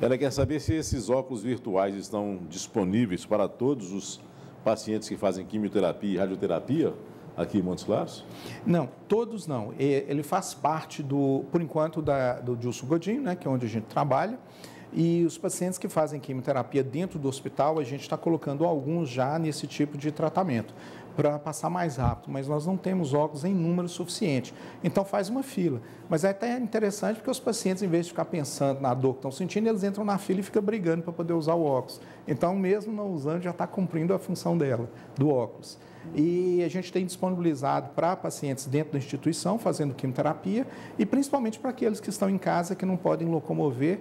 Ela quer saber se esses óculos virtuais estão disponíveis para todos os pacientes que fazem quimioterapia e radioterapia aqui em Montes Claros? Não, todos não. Ele faz parte, por enquanto, do Dilson Godinho, né, que é onde a gente trabalha. E os pacientes que fazem quimioterapia dentro do hospital, a gente está colocando alguns já nesse tipo de tratamento, para passar mais rápido, mas nós não temos óculos em número suficiente. Então faz uma fila. Mas é até interessante porque os pacientes, em vez de ficar pensando na dor que estão sentindo, eles entram na fila e ficam brigando para poder usar o óculos. Então, mesmo não usando, já está cumprindo a função dela, do óculos. E a gente tem disponibilizado para pacientes dentro da instituição, fazendo quimioterapia, e principalmente para aqueles que estão em casa, que não podem locomover,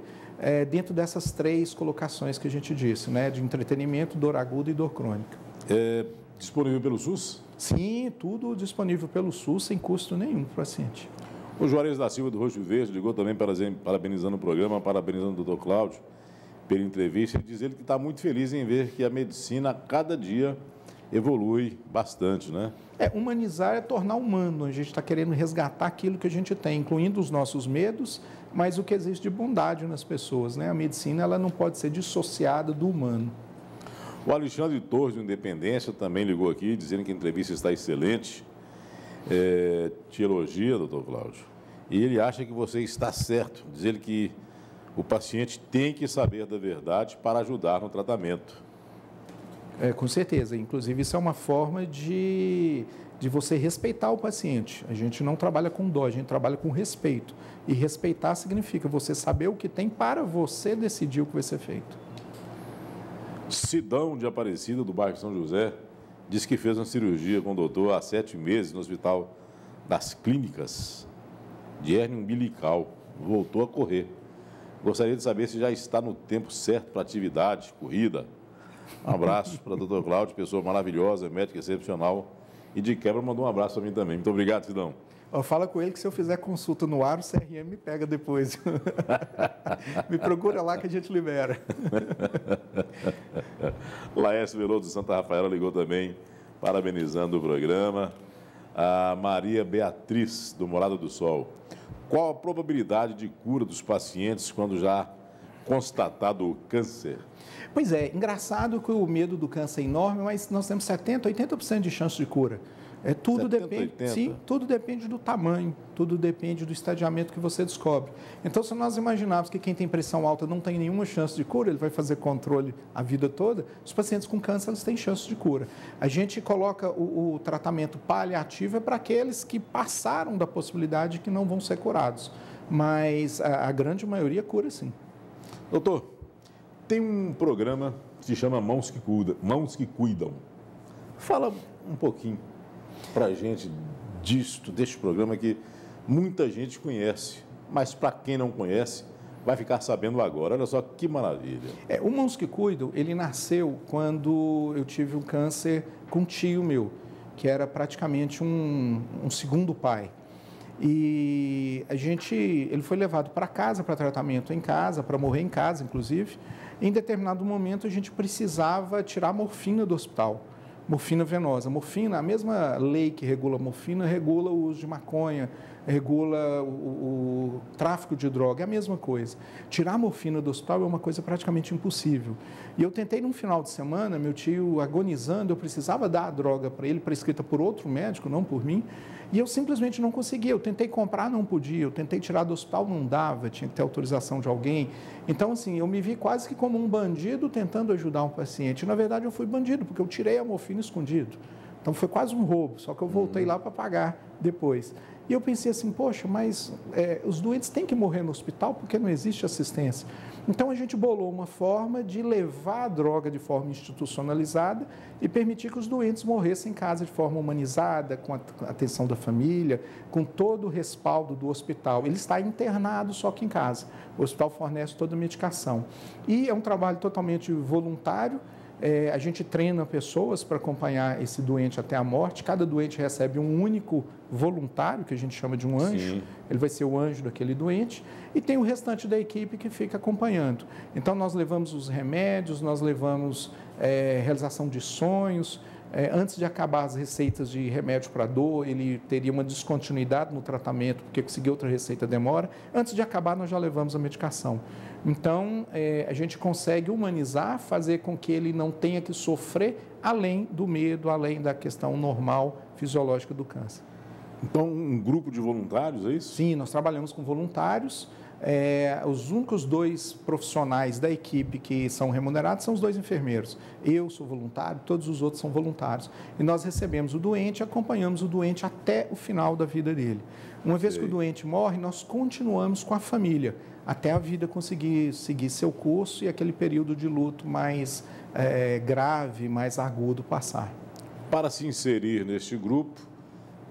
dentro dessas 3 colocações que a gente disse, né, de entretenimento, dor aguda e dor crônica. É disponível pelo SUS? Sim, tudo disponível pelo SUS, sem custo nenhum para o paciente. O Juarez da Silva, do Roxo Verde, ligou também parabenizando o programa, parabenizando o Dr. Cláudio pela entrevista, e diz ele que está muito feliz em ver que a medicina, a cada dia, evolui bastante, né? Humanizar é tornar humano. A gente está querendo resgatar aquilo que a gente tem, incluindo os nossos medos, mas o que existe de bondade nas pessoas, né? A medicina, ela não pode ser dissociada do humano. O Alexandre Torres, do Independência, também ligou aqui, dizendo que a entrevista está excelente. Te elogia, doutor Cláudio. E ele acha que você está certo. Diz ele que o paciente tem que saber da verdade para ajudar no tratamento. Com certeza. Inclusive, isso é uma forma de você respeitar o paciente. A gente não trabalha com dó, a gente trabalha com respeito. E respeitar significa você saber o que tem para você decidir o que vai ser feito. Sidão de Aparecida, do bairro São José, disse que fez uma cirurgia com o doutor há 7 meses no Hospital das Clínicas de hérnia umbilical. Voltou a correr. Gostaria de saber se já está no tempo certo para atividade, corrida. Um abraço para o doutor Cláudio, pessoa maravilhosa, médica excepcional. E de quebra mandou um abraço para mim também. Muito obrigado, Sidão. Fala com ele que se eu fizer consulta no ar, o CRM me pega depois. Me procura lá que a gente libera. Laércio Veloso de Santa Rafaela ligou também, parabenizando o programa. A Maria Beatriz, do Morada do Sol. Qual a probabilidade de cura dos pacientes quando já constatado o câncer? Pois é, engraçado que o medo do câncer é enorme, mas nós temos 70%, 80% de chance de cura. Tudo 70, depende, 80. sim, tudo depende do tamanho, tudo depende do estadiamento que você descobre. Então, se nós imaginarmos que quem tem pressão alta não tem nenhuma chance de cura, ele vai fazer controle a vida toda, os pacientes com câncer eles têm chance de cura. A gente coloca o tratamento paliativo para aqueles que passaram da possibilidade que não vão ser curados, mas a grande maioria cura sim. Doutor, tem um programa que se chama Mãos que Cuidam. Fala um pouquinho para a gente deste programa que muita gente conhece, mas para quem não conhece, vai ficar sabendo agora. Olha só que maravilha. O Mãos que Cuidam, ele nasceu quando eu tive um câncer com um tio meu, que era praticamente um segundo pai. E ele foi levado para casa, para tratamento em casa, para morrer em casa, inclusive. Em determinado momento, a gente precisava tirar a morfina do hospital. Morfina venosa. Morfina, a mesma lei que regula a morfina, regula o uso de maconha, regula o tráfico de droga, é a mesma coisa. Tirar a morfina do hospital é uma coisa praticamente impossível. E eu tentei num final de semana, meu tio agonizando, eu precisava dar a droga para ele, prescrita por outro médico, não por mim, e eu simplesmente não conseguia. Eu tentei comprar, não podia. Eu tentei tirar do hospital, não dava. Tinha que ter autorização de alguém. Então, assim, eu me vi quase que como um bandido tentando ajudar um paciente. Na verdade, eu fui bandido, porque eu tirei a morfina escondido. Então, foi quase um roubo. Só que eu voltei lá para pagar depois. E eu pensei assim, poxa, mas os doentes têm que morrer no hospital porque não existe assistência. Então, a gente bolou uma forma de levar a droga de forma institucionalizada e permitir que os doentes morressem em casa de forma humanizada, com a atenção da família, com todo o respaldo do hospital. Ele está internado, só que em casa. O hospital fornece toda a medicação. E é um trabalho totalmente voluntário. A gente treina pessoas para acompanhar esse doente até a morte. Cada doente recebe um único voluntário, que a gente chama de um anjo. Sim. Ele vai ser o anjo daquele doente. E tem o restante da equipe que fica acompanhando. Então, nós levamos os remédios, nós levamos realização de sonhos, Antes de acabar as receitas de remédio para dor, ele teria uma descontinuidade no tratamento, porque conseguir outra receita demora. Antes de acabar, nós já levamos a medicação. Então, a gente consegue humanizar, fazer com que ele não tenha que sofrer além do medo, além da questão normal, fisiológica do câncer. Então, um grupo de voluntários, é isso? Sim, nós trabalhamos com voluntários. Os únicos 2 profissionais da equipe que são remunerados são os 2 enfermeiros. Eu sou voluntário, todos os outros são voluntários. E nós recebemos o doente e acompanhamos o doente até o final da vida dele. Uma vez que o doente morre, nós continuamos com a família, até a vida conseguir seguir seu curso e aquele período de luto mais grave, mais agudo passar. Para se inserir neste grupo,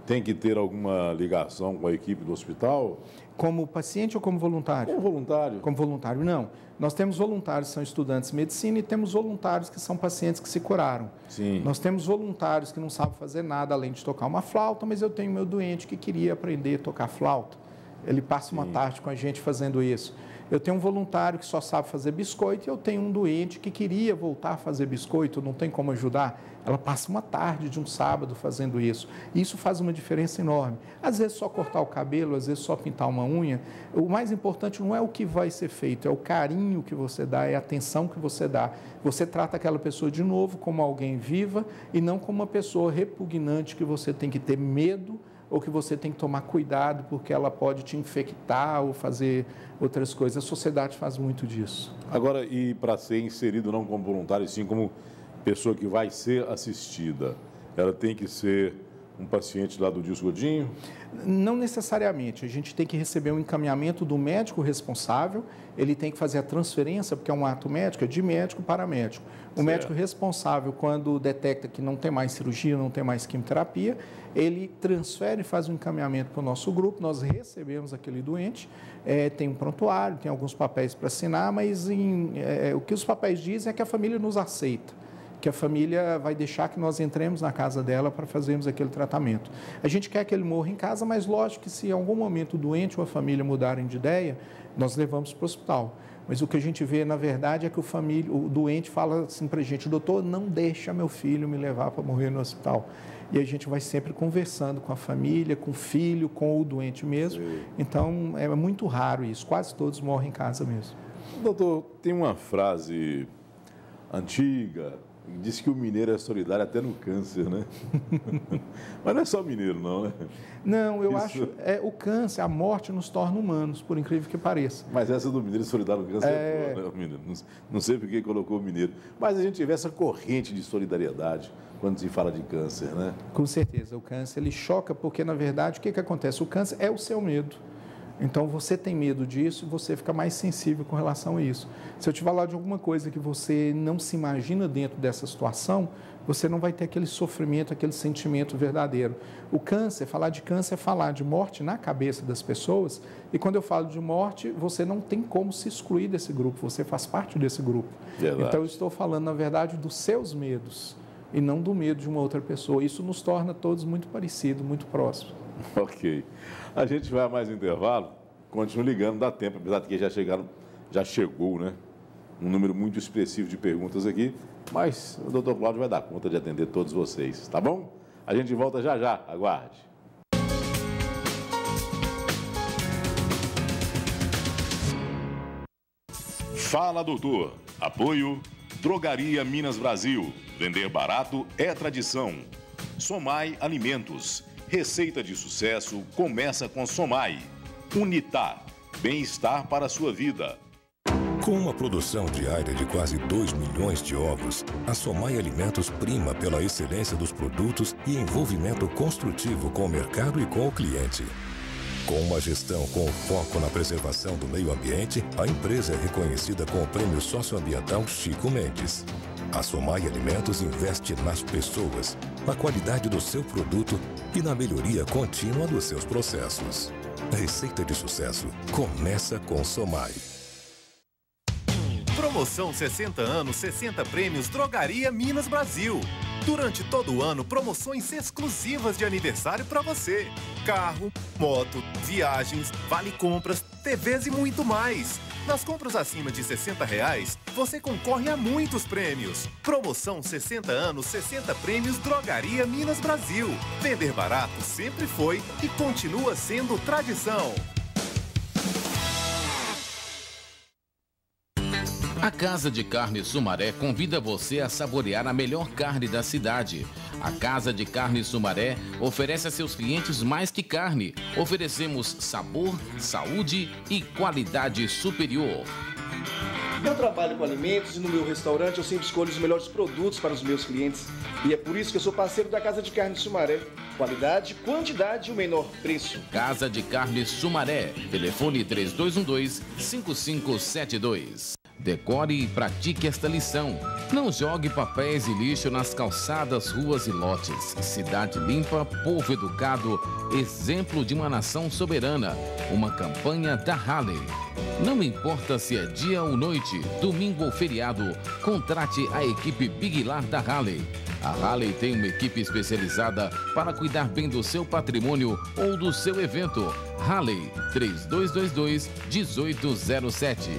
tem que ter alguma ligação com a equipe do hospital? Como paciente ou como voluntário? Como voluntário. Como voluntário, não. Nós temos voluntários que são estudantes de medicina e temos voluntários que são pacientes que se curaram. Sim. Nós temos voluntários que não sabem fazer nada além de tocar uma flauta, mas eu tenho meu doente que queria aprender a tocar flauta. Ele passa uma tarde com a gente fazendo isso. Eu tenho um voluntário que só sabe fazer biscoito e eu tenho um doente que queria voltar a fazer biscoito, não tem como ajudar. Ela passa uma tarde de um sábado fazendo isso. E isso faz uma diferença enorme. Às vezes só cortar o cabelo, às vezes só pintar uma unha. O mais importante não é o que vai ser feito, é o carinho que você dá, é a atenção que você dá. Você trata aquela pessoa de novo como alguém viva e não como uma pessoa repugnante que você tem que ter medo ou que você tem que tomar cuidado porque ela pode te infectar ou fazer outras coisas. A sociedade faz muito disso. Agora, e para ser inserido não como voluntário, sim como pessoa que vai ser assistida, ela tem que ser um paciente lá do Dilson Godinho? Não necessariamente. A gente tem que receber um encaminhamento do médico responsável, ele tem que fazer a transferência, porque é um ato médico, é de médico para médico. O médico responsável, quando detecta que não tem mais cirurgia, não tem mais quimioterapia, ele transfere e faz um encaminhamento para o nosso grupo, nós recebemos aquele doente, tem um prontuário, tem alguns papéis para assinar, mas o que os papéis dizem é que a família nos aceita, que a família vai deixar que nós entremos na casa dela para fazermos aquele tratamento. A gente quer que ele morra em casa, mas lógico que se em algum momento o doente ou a família mudarem de ideia, nós levamos para o hospital. Mas o que a gente vê, na verdade, é que o doente fala assim para a gente: doutor, não deixa meu filho me levar para morrer no hospital. E a gente vai sempre conversando com a família, com o filho, com o doente mesmo. Sim. Então, é muito raro isso. Quase todos morrem em casa mesmo. Doutor, tem uma frase antiga, diz que o mineiro é solidário até no câncer, né? Mas não é só mineiro, não, né? Não, eu acho o câncer, a morte nos torna humanos, por incrível que pareça. Mas essa do mineiro solidário no câncer é boa, né? O mineiro. Não sei por que colocou o mineiro. Mas a gente tiver essa corrente de solidariedade quando se fala de câncer, né? Com certeza, o câncer ele choca porque, na verdade, o que acontece? O câncer é o seu medo. Então, você tem medo disso e você fica mais sensível com relação a isso. Se eu te falar de alguma coisa que você não se imagina dentro dessa situação, você não vai ter aquele sofrimento, aquele sentimento verdadeiro. O câncer, falar de câncer é falar de morte na cabeça das pessoas. E quando eu falo de morte, você não tem como se excluir desse grupo, você faz parte desse grupo. Verdade. Então, eu estou falando, na verdade, dos seus medos e não do medo de uma outra pessoa. Isso nos torna todos muito parecidos, muito próximos. Ok. A gente vai a mais um intervalo, continua ligando, dá tempo, apesar de que já chegou, né? Um número muito expressivo de perguntas aqui, mas o doutor Cláudio vai dar conta de atender todos vocês, tá bom? A gente volta já já, aguarde. Fala, doutor. Apoio Drogaria Minas Brasil. Vender barato é tradição. Somai Alimentos. Receita de sucesso começa com Somai. Unitar. Bem-estar para a sua vida. Com uma produção diária de quase 2 milhões de ovos, a Somai Alimentos prima pela excelência dos produtos e envolvimento construtivo com o mercado e com o cliente. Com uma gestão com foco na preservação do meio ambiente, a empresa é reconhecida com o Prêmio Socioambiental Chico Mendes. A Somai Alimentos investe nas pessoas, na qualidade do seu produto e na melhoria contínua dos seus processos. A receita de sucesso começa com Somai. Promoção 60 anos, 60 prêmios Drogaria Minas Brasil. Durante todo o ano, promoções exclusivas de aniversário para você. Carro, moto, viagens, vale compras, TVs e muito mais. Nas compras acima de R$60, você concorre a muitos prêmios. Promoção 60 anos, 60 prêmios Drogaria Minas Brasil. Vender barato sempre foi e continua sendo tradição. A Casa de Carne Sumaré convida você a saborear a melhor carne da cidade. A Casa de Carne Sumaré oferece a seus clientes mais que carne. Oferecemos sabor, saúde e qualidade superior. Eu trabalho com alimentos e no meu restaurante eu sempre escolho os melhores produtos para os meus clientes. E é por isso que eu sou parceiro da Casa de Carne Sumaré. Qualidade, quantidade e o menor preço. Casa de Carne Sumaré. Telefone 3212-5572. Decore e pratique esta lição. Não jogue papéis e lixo nas calçadas, ruas e lotes. Cidade limpa, povo educado, exemplo de uma nação soberana. Uma campanha da Halley. Não importa se é dia ou noite, domingo ou feriado, contrate a equipe Big Lar da Halley. A Halley tem uma equipe especializada para cuidar bem do seu patrimônio ou do seu evento. Halley 3222-1807.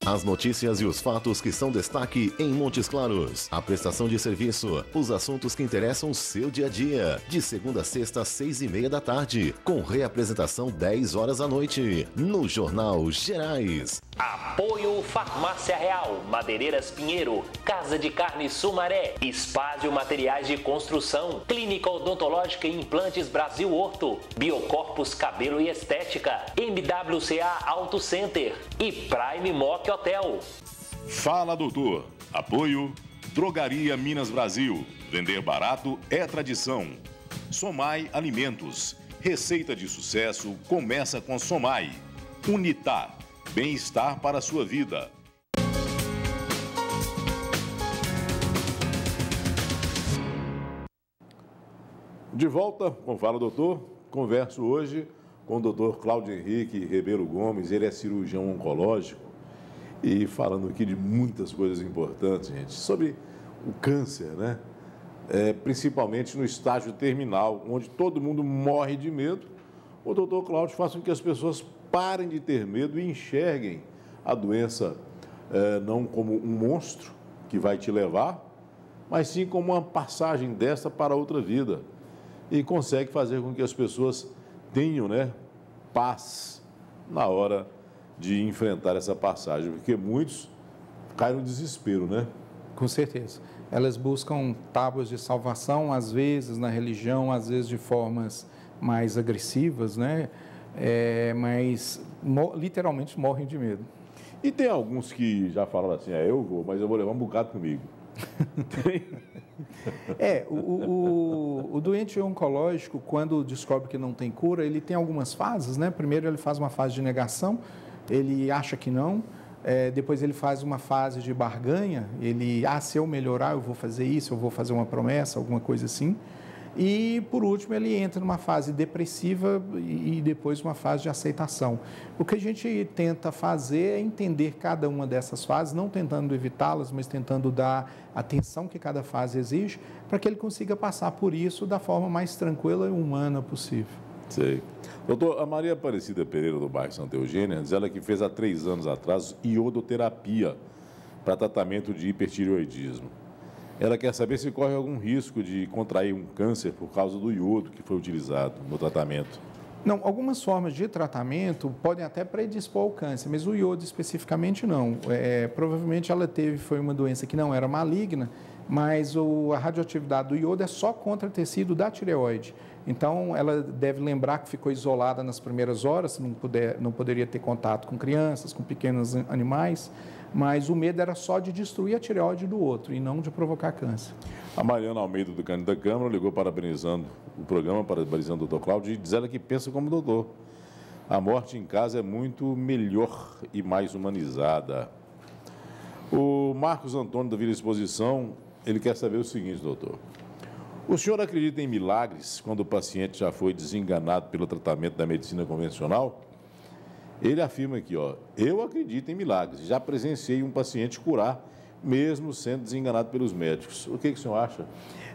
As notícias e os fatos que são destaque em Montes Claros. A prestação de serviço, os assuntos que interessam o seu dia a dia. De segunda a sexta, 6:30 da tarde. Com reapresentação 10 horas da noite. No Jornal Gerais. Apoio Farmácia Real, Madeireiras Pinheiro, Casa de Carne Sumaré, Espásio Materiais de Construção, Clínica Odontológica e Implantes Brasil Horto, Biocorpus Cabelo e Estética, MWCA Auto Center e Prime Mock Hotel. Fala, doutor. Apoio Drogaria Minas Brasil. Vender barato é tradição. Somai Alimentos. Receita de sucesso começa com Somai. Unitá. Bem-estar para a sua vida. De volta com Fala Doutor, converso hoje com o doutor Cláudio Henrique Ribeiro Gomes, ele é cirurgião oncológico e falando aqui de muitas coisas importantes, gente, sobre o câncer, né? Principalmente no estágio terminal, onde todo mundo morre de medo. O doutor Cláudio faz com que as pessoas parem de ter medo e enxerguem a doença não como um monstro que vai te levar, mas sim como uma passagem dessa para outra vida. E consegue fazer com que as pessoas tenham, né, paz na hora de enfrentar essa passagem, porque muitos caem no desespero, né? Com certeza. Elas buscam tábuas de salvação, às vezes na religião, às vezes de formas mais agressivas, né? Mas literalmente morrem de medo. E tem alguns que já falaram assim, eu vou, mas eu vou levar um bocado comigo. O doente oncológico, quando descobre que não tem cura, ele tem algumas fases, né? Primeiro ele faz uma fase de negação, ele acha que não, depois ele faz uma fase de barganha, ele, se eu melhorar eu vou fazer isso, eu vou fazer uma promessa, alguma coisa assim. E, por último, ele entra numa fase depressiva e depois uma fase de aceitação. O que a gente tenta fazer é entender cada uma dessas fases, não tentando evitá-las, mas tentando dar a atenção que cada fase exige, para que ele consiga passar por isso da forma mais tranquila e humana possível. Sei. Doutor, a Maria Aparecida Pereira, do bairro Santa Eugênia, diz ela que fez há 3 anos atrás iodoterapia para tratamento de hipertireoidismo. Ela quer saber se corre algum risco de contrair um câncer por causa do iodo que foi utilizado no tratamento. Não, algumas formas de tratamento podem até predispor ao câncer, mas o iodo especificamente não. Provavelmente ela foi uma doença que não era maligna, mas a radioatividade do iodo é só contra tecido da tireoide. Então, ela deve lembrar que ficou isolada nas primeiras horas, não poderia ter contato com crianças, com pequenos animais, mas o medo era só de destruir a tireoide do outro e não de provocar câncer. A Mariana Almeida, do Cândido da Câmara, ligou parabenizando o programa, parabenizando o doutor Cláudio, e diz ela que pensa como doutor. A morte em casa é muito melhor e mais humanizada. O Marcos Antônio, da Vila Exposição, ele quer saber o seguinte, doutor. O senhor acredita em milagres quando o paciente já foi desenganado pelo tratamento da medicina convencional? Ele afirma aqui, eu acredito em milagres. Já presenciei um paciente curar, mesmo sendo desenganado pelos médicos. O que o senhor acha?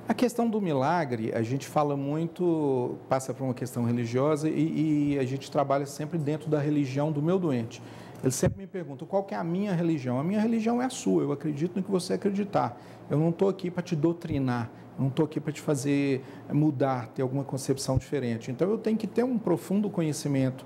A questão do milagre, a gente fala muito, passa por uma questão religiosa e a gente trabalha sempre dentro da religião do meu doente. Ele sempre me pergunta, qual que é a minha religião? A minha religião é a sua, eu acredito no que você acreditar. Eu não estou aqui para te doutrinar, eu não estou aqui para te fazer mudar, ter alguma concepção diferente. Então, eu tenho que ter um profundo conhecimento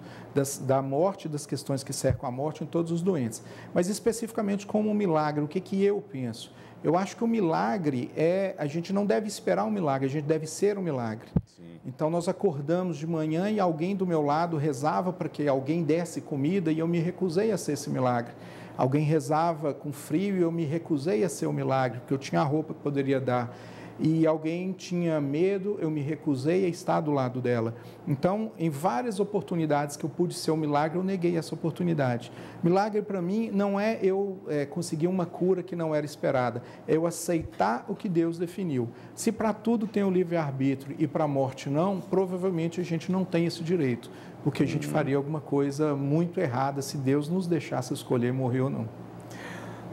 da morte, das questões que cercam a morte em todos os doentes. Mas, especificamente, como um milagre, o que eu penso? Eu acho que o milagre a gente não deve esperar um milagre, a gente deve ser um milagre. Sim. Então, nós acordamos de manhã e alguém do meu lado rezava para que alguém desse comida e eu me recusei a ser esse milagre. Alguém rezava com frio e eu me recusei a ser o milagre, porque eu tinha a roupa que poderia dar. E alguém tinha medo, eu me recusei a estar do lado dela. Então, em várias oportunidades que eu pude ser um milagre, eu neguei essa oportunidade. Milagre, para mim, não é eu conseguir uma cura que não era esperada, é eu aceitar o que Deus definiu. Se para tudo tem o livre-arbítrio e para a morte não, provavelmente a gente não tem esse direito, porque a gente faria alguma coisa muito errada se Deus nos deixasse escolher morrer ou não.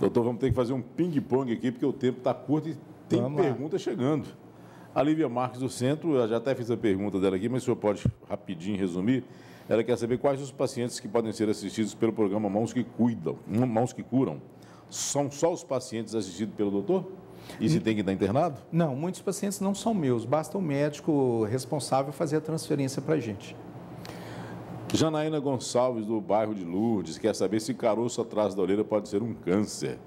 Doutor, vamos ter que fazer um ping-pong aqui, porque o tempo está curto e tem pergunta chegando. A Lívia Marques do Centro, eu já até fiz a pergunta dela aqui, mas o senhor pode rapidinho resumir. Ela quer saber quais os pacientes que podem ser assistidos pelo programa Mãos que Curam. São só os pacientes assistidos pelo doutor? E se tem que estar internado? Não, muitos pacientes não são meus, basta o médico responsável fazer a transferência para a gente. Janaína Gonçalves, do bairro de Lourdes, quer saber se caroço atrás da orelha pode ser um câncer.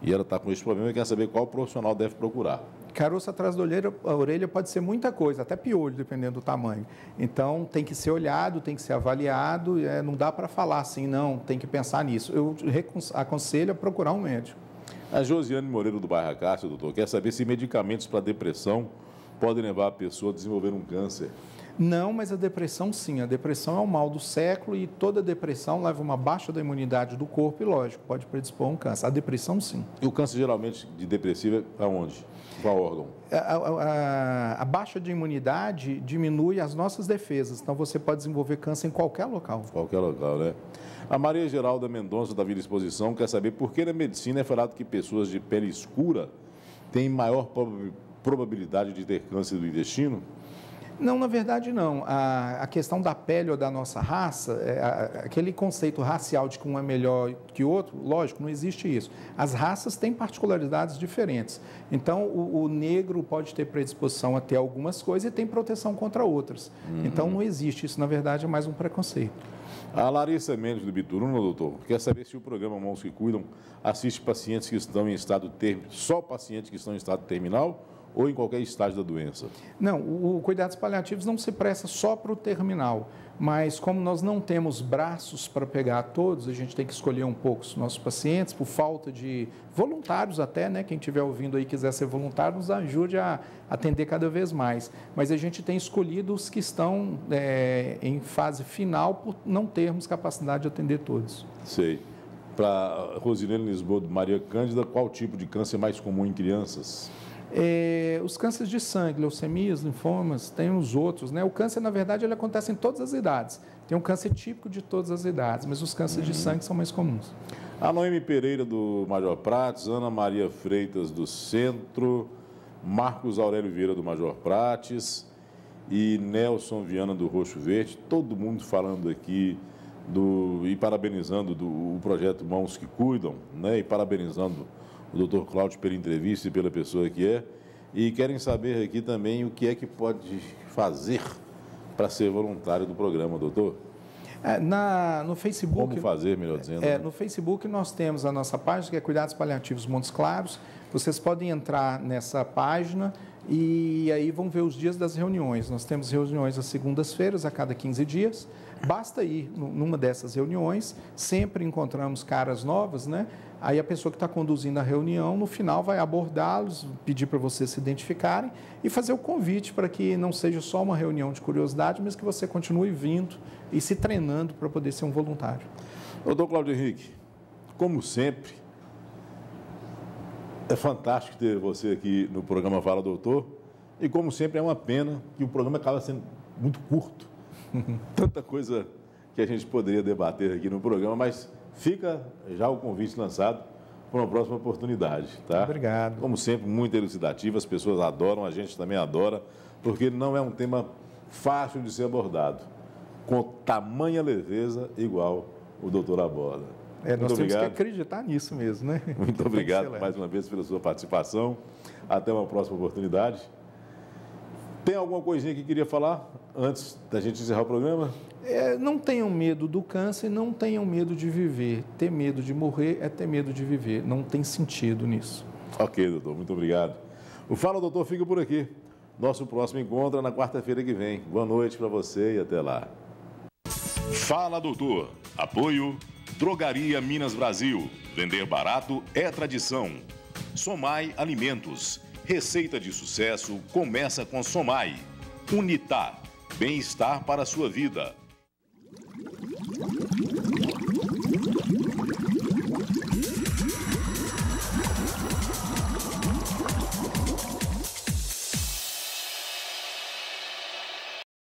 E ela está com esse problema e quer saber qual profissional deve procurar. Caroço atrás da orelha pode ser muita coisa, até piolho, dependendo do tamanho. Então, tem que ser olhado, tem que ser avaliado, não dá para falar assim, não, tem que pensar nisso. Eu aconselho a procurar um médico. A Josiane Moreira, do bairro Acácio, doutor, quer saber se medicamentos para depressão podem levar a pessoa a desenvolver um câncer. Não, mas a depressão sim. A depressão é o mal do século e toda depressão leva uma baixa da imunidade do corpo e, lógico, pode predispor a um câncer. A depressão sim. E o câncer geralmente de depressivo é aonde? Qual órgão? A baixa de imunidade diminui as nossas defesas. Então, você pode desenvolver câncer em qualquer local. Qualquer local, né? A Maria Geralda Mendonça, da Vila Exposição, quer saber por que na medicina é falado que pessoas de pele escura têm maior probabilidade de ter câncer do intestino? Não, na verdade não. A questão da pele ou da nossa raça, aquele conceito racial de que um é melhor que o outro, lógico, não existe isso. As raças têm particularidades diferentes. Então, o negro pode ter predisposição a ter algumas coisas e tem proteção contra outras. Então, não existe isso. Na verdade, é mais um preconceito. A Larissa Mendes, do Bituruna, doutor, quer saber se o programa Mãos que Cuidam assiste pacientes que estão em estado terminal, só pacientes que estão em estado terminal, ou em qualquer estágio da doença? Não, o cuidados paliativos não se presta só para o terminal, mas como nós não temos braços para pegar a todos, a gente tem que escolher um pouco os nossos pacientes, por falta de voluntários até, né? Quem estiver ouvindo aí quiser ser voluntário, nos ajude a atender cada vez mais. Mas a gente tem escolhido os que estão em fase final por não termos capacidade de atender todos. Sei. Para Rosilene Lisboa, Maria Cândida, qual tipo de câncer é mais comum em crianças? Os cânceres de sangue, leucemias, linfomas, tem os outros, né? O câncer, na verdade, ele acontece em todas as idades. Tem um câncer típico de todas as idades, mas os cânceres de sangue são mais comuns. A Noemi Pereira, do Major Prates, Ana Maria Freitas, do Centro, Marcos Aurélio Vieira, do Major Prates e Nelson Viana, do Roxo Verde, todo mundo falando aqui e parabenizando o projeto Mãos que Cuidam, né? E parabenizando o doutor Cláudio pela entrevista e pela pessoa que é, e querem saber aqui também o que é que pode fazer para ser voluntário do programa, doutor. No Facebook... Como fazer, melhor dizendo. No Facebook nós temos a nossa página, que é Cuidados Paliativos Montes Claros. Vocês podem entrar nessa página e aí vão ver os dias das reuniões. Nós temos reuniões às segundas-feiras, a cada 15 dias. Basta ir numa dessas reuniões, sempre encontramos caras novas, né? Aí a pessoa que está conduzindo a reunião, no final, vai abordá-los, pedir para vocês se identificarem e fazer o convite para que não seja só uma reunião de curiosidade, mas que você continue vindo e se treinando para poder ser um voluntário. Doutor Cláudio Henrique, como sempre, é fantástico ter você aqui no programa Fala Doutor e, como sempre, é uma pena que o programa acaba sendo muito curto. Tanta coisa que a gente poderia debater aqui no programa, mas fica já o convite lançado para uma próxima oportunidade, tá? Obrigado. Como sempre, muito elucidativo, as pessoas adoram, a gente também adora, porque não é um tema fácil de ser abordado, com tamanha leveza igual o doutor aborda. Nós temos que acreditar nisso mesmo, né? Muito obrigado mais uma vez pela sua participação. Até uma próxima oportunidade. Tem alguma coisinha que queria falar antes da gente encerrar o programa? Não tenham medo do câncer, não tenham medo de viver. Ter medo de morrer é ter medo de viver. Não tem sentido nisso. Ok, doutor. Muito obrigado. O Fala Doutor fica por aqui. Nosso próximo encontro é na quarta-feira que vem. Boa noite para você e até lá. Fala Doutor. Apoio Drogaria Minas Brasil. Vender barato é tradição. Somai Alimentos. Receita de sucesso começa com Somai. Unitá. Bem-estar para a sua vida.